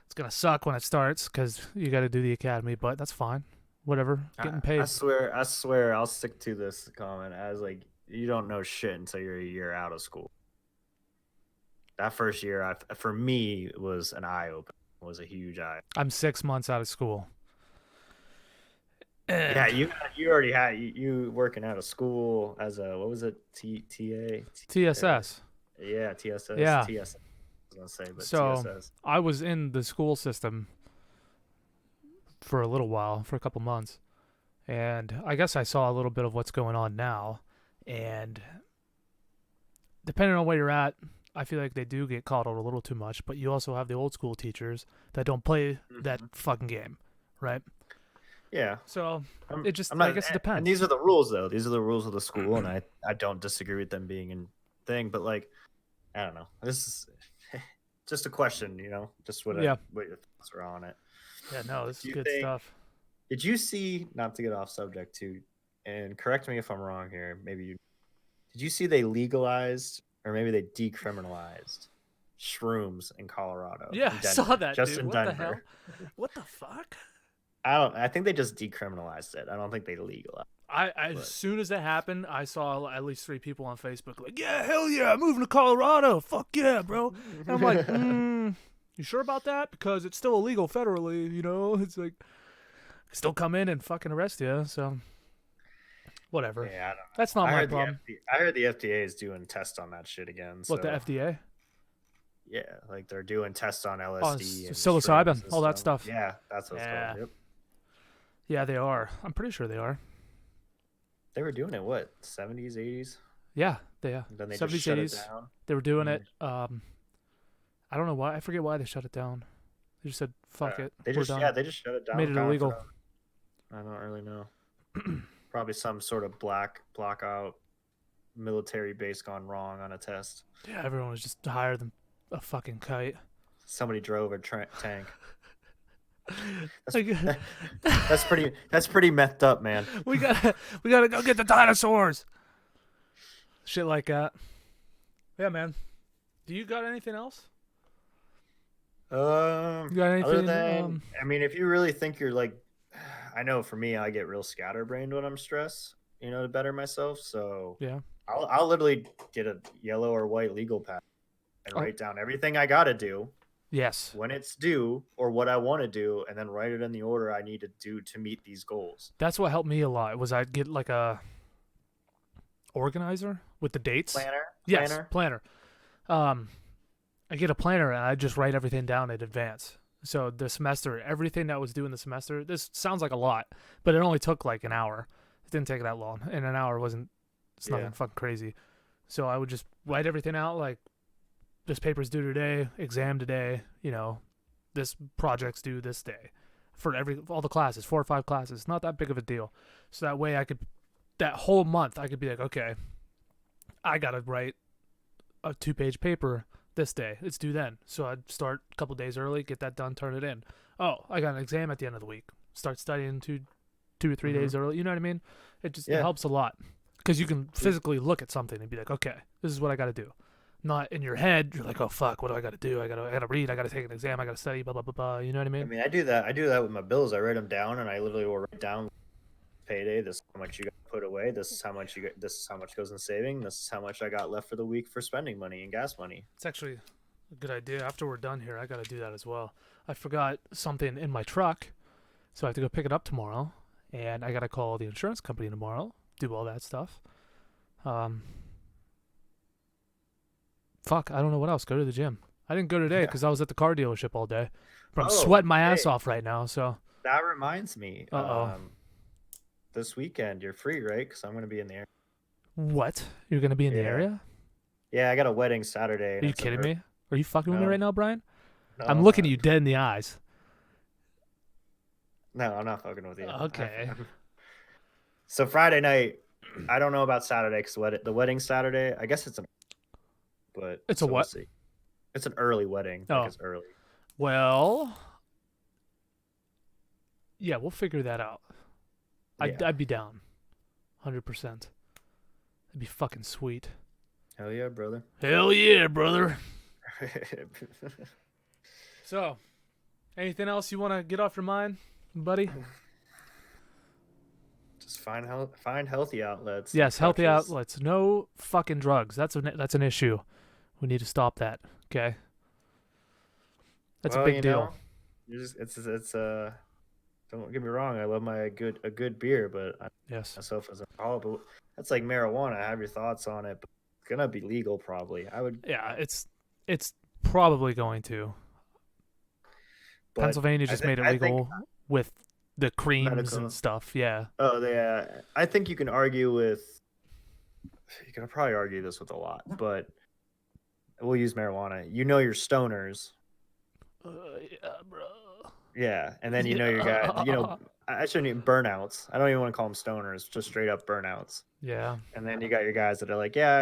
It's gonna suck when it starts because you got to do the academy, but that's fine. Whatever, getting I paid. swear, I'll stick to this comment as like you don't know shit until you're a year out of school. That first year, for me, was an eye opener. Was a huge eye. I'm 6 months out of school, Yeah, and you already had you working out of school as a what was it TA TSS. yeah TSS Yeah. TSS I was gonna say but So TSS. I was in the school system for a little while, for a couple months, and I guess I saw a little bit of what's going on now. And depending on where you're at, I feel like they do get coddled a little too much. But you also have the old school teachers that don't play that Mhm. fucking game, right? Yeah, So I'm, it just, I'm I not, guess it and depends. these are the rules though. These are the rules of the school, and I don't disagree with them being in thing. But like I don't know, this is just a question, just Yeah, what your thoughts are on it. yeah, no, this is Do you good think? stuff. Did you see? Not to get off subject too, and correct me if I'm wrong here. Maybe you did. You see they legalized or maybe they decriminalized shrooms in Colorado, Yeah, in I saw Denver, that, just dude. in What the hell? Denver. What the fuck? I don't. I think they just decriminalized it. I don't think they legalized. As But soon as that happened, I saw at least 3 people on Facebook like, "Yeah, hell yeah, I'm moving to Colorado. Fuck yeah, bro." And I'm like, you sure about that? Because it's still illegal federally, you know. It's like still come in and fucking arrest you. So whatever. yeah, I don't know. That's not my problem. I heard the FDA is doing tests on that shit again. What, the So FDA? yeah, like they're doing tests on Oh, LSD and psilocybin, shrooms and all that stuff. stuff. Yeah, that's what it's called. Yeah, Yep. yeah, they are. I'm pretty sure they are. They were doing it what 70s, 80s. Yeah, they are. Then they just 70s, shut it 80s. down. They were doing And it. I don't know why. I forget why they shut it down. They just said, "Fuck it, they we're just done." they just shut it down. Made it Kind of illegal. I don't really know. Probably some sort of block out military base gone wrong on a test. Yeah, everyone was just higher than a fucking kite. Somebody drove a tank. Like, That's pretty methed up, man. we gotta go get the dinosaurs. Shit like that. Yeah, man. Do you got anything else? You got Other anything? than I mean, if you really think you're like, I know for me, I get real scatterbrained when I'm stressed. To better myself. So Yeah. I'll literally get a yellow or white legal pad and Oh, write down everything I got to do, yes. when it's due, or what I want to do, and then write it in the order I need to do to meet these goals. That's what helped me a lot. Was I'd get like a organizer with the dates. Planner. Yes, planner. Um, I get a planner and I just write everything down in advance. So the semester, everything that was due in the semester, this sounds like a lot, but it only took like an hour. It didn't take that long, and an hour wasn't. It's nothing Yeah. fucking crazy. So I would just write everything out like this paper's due today, exam today. This project's due this day, for all the classes, 4 or 5 classes. Not that big of a deal. So that way I could, that whole month I could be like, okay, I gotta write a 2-page paper this day. It's due then. So I'd start a couple days early, get that done, turn it in. Oh, I got an exam at the end of the week. Start studying 2 or 3 days early. You know what I mean? It just it Yeah. helps a lot because you can physically look at something and be like, okay, this is what I got to do. Not in your head, you're like, oh fuck, what do I got to do? I gotta read. I gotta take an exam. I gotta study. Blah blah blah blah. You know what I I mean? mean, I do that. I do that with my bills. I write them down, and I literally will write down payday. This is how much you got to put away. This is how much you get. This is how much goes in saving. This is how much I got left for the week for spending money and gas money. It's actually a good idea. After we're done here, I gotta do that as well. I forgot something in my truck, so I have to go pick it up tomorrow, and I gotta call the insurance company tomorrow. Do all that stuff. Fuck, I don't know what else. Go to the gym. I didn't go today Yeah. because I was at the car dealership all day. But I'm Oh, sweating my ass hey. off right now. So That reminds me. Uh-oh. This weekend you're free, right? Because I'm gonna be in the area. what? You're gonna be in the Yeah. area? Yeah, I got a wedding Saturday. Are you kidding me? Are you fucking with me No. right now, Brian? No, I'm looking at you dead in the eyes. No, I'm not fucking with you. Okay. So Friday night, I don't know about Saturday because the wedding's Saturday. I guess but It's a so we'll what? see. It's an early wedding. Like Oh, it's early. well, yeah, we'll figure that out. Yeah. I'd be down, 100%. It'd be fucking sweet. Hell yeah, brother. Hell yeah, brother. So, anything else you want to get off your mind, buddy? Just find healthy outlets. Yes, such healthy as- outlets. No fucking drugs. That's an issue. We need to stop that. Okay. That's a Well, big deal. it's don't get me wrong, I love a good beer, but I Yes. myself as an alcoholic, but that's like marijuana. I have your thoughts on it, but it's gonna be legal probably. I would, Yeah, it's probably going to. but Pennsylvania just made it I think legal with the creams medical. and stuff. Yeah. Oh, yeah. I think you can argue with. You can probably argue this with a lot, but we'll use marijuana. You know your stoners. Yeah, bro. Yeah, and then you know your guy. You know, I shouldn't even burnouts. I don't even want to call them stoners, just straight up burnouts. Yeah. And then you got your guys that are like, yeah,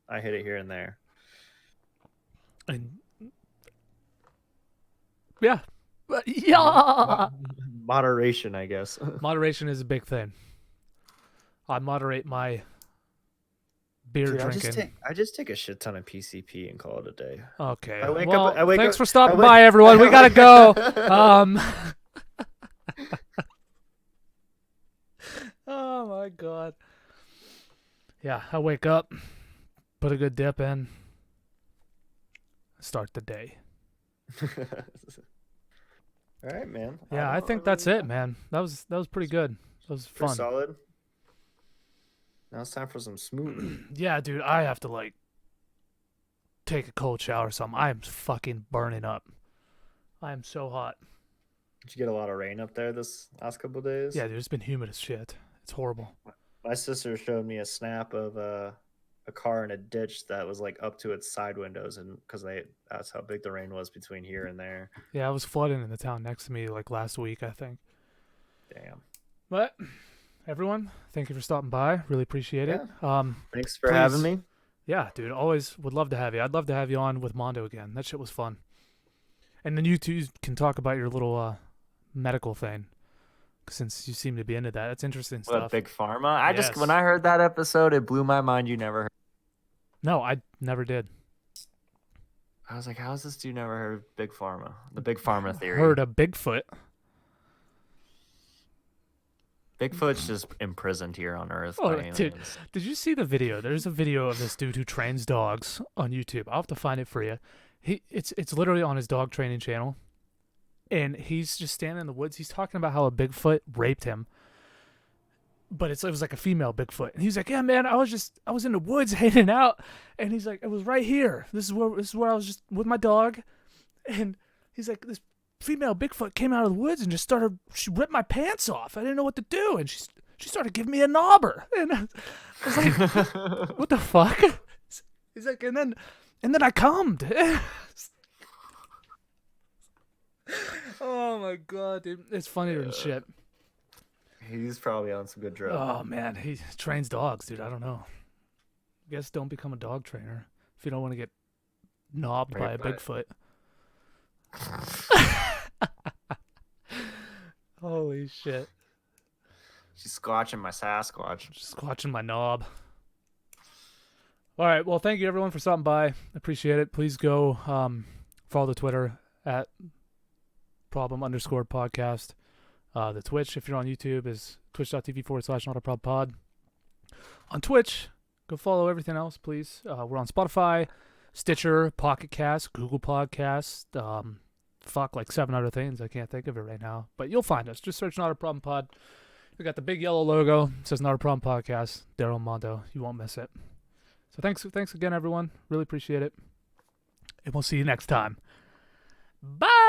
I hit it here and there. And yeah. Yeah. Moderation, I guess. Moderation is a big thing. I moderate my beer Dude, drinking. I just take a shit ton of PCP and call it a day. Okay. I wake well, up. I wake thanks up, for stopping I wake- by, everyone. We gotta go. Oh my god. Yeah, I wake up, put a good dip in, start the day. All right, man. Yeah, I think that's it, man. That was pretty good. That was Pretty fun. solid. Now it's time for some smoothie. Yeah, dude, I have to like take a cold shower or something. I am fucking burning up. I am so hot. Did you get a lot of rain up there this last couple of days? Yeah, dude, it's been humid as shit. It's horrible. My sister showed me a snap of a car in a ditch that was like up to its side windows, and that's how big the rain was between here and there. Yeah, I was flooding in the town next to me like last week, I think. Damn. But everyone, thank you for stopping by. Really appreciate it. Thanks for please- having me. Yeah, dude, always would love to have you. I'd love to have you on with Mondo again. That shit was fun. And then you two can talk about your little medical thing, since you seem to be into that. That's interesting What, stuff. Big Pharma? I just Yes. when I heard that episode, it blew my mind. You never heard. No, I never did. I was like, how is this dude never heard of Big Pharma? The Big Pharma theory. Heard of Bigfoot. Bigfoot's just imprisoned here on Earth. Oh, by dude. aliens. Did you see the video? There's a video of this dude who trains dogs on YouTube. I'll have to find it for you. It's literally on his dog training channel, and he's just standing in the woods. He's talking about how a Bigfoot raped him, but it was like a female Bigfoot, and he's like, "Yeah, man, I was in the woods hanging out, and he's like, it was right here. This is where I was just with my dog, and he's like, this female Bigfoot came out of the woods and just she ripped my pants off. I didn't know what to do, and she started giving me a knobber, and I was like, what the fuck?" He's like, and then I cummed. Oh my god, dude, it's funnier than shit. He's probably on some good drugs. Oh man, he trains dogs, dude. I don't know. Guess don't become a dog trainer if you don't want to get knobbed by a Bigfoot. Holy shit. She's squatching my Sasquatch. Just watching my knob. All right. Well, thank you everyone for stopping by. Appreciate it. Please go follow the Twitter at problem_podcast. The Twitch, if you're on YouTube, is twitch.tv/notaproblempod. On Twitch, go follow everything else, please. We're on Spotify, Stitcher, Pocket Cast, Google Podcasts, like 7 other things. I can't think of it right now. But you'll find us. Just search Not a Problem Pod. We got the big yellow logo. It says Not a Problem Podcast. Daryl Mondo. You won't miss it. So thanks again, everyone. Really appreciate it. And we'll see you next time. Bye!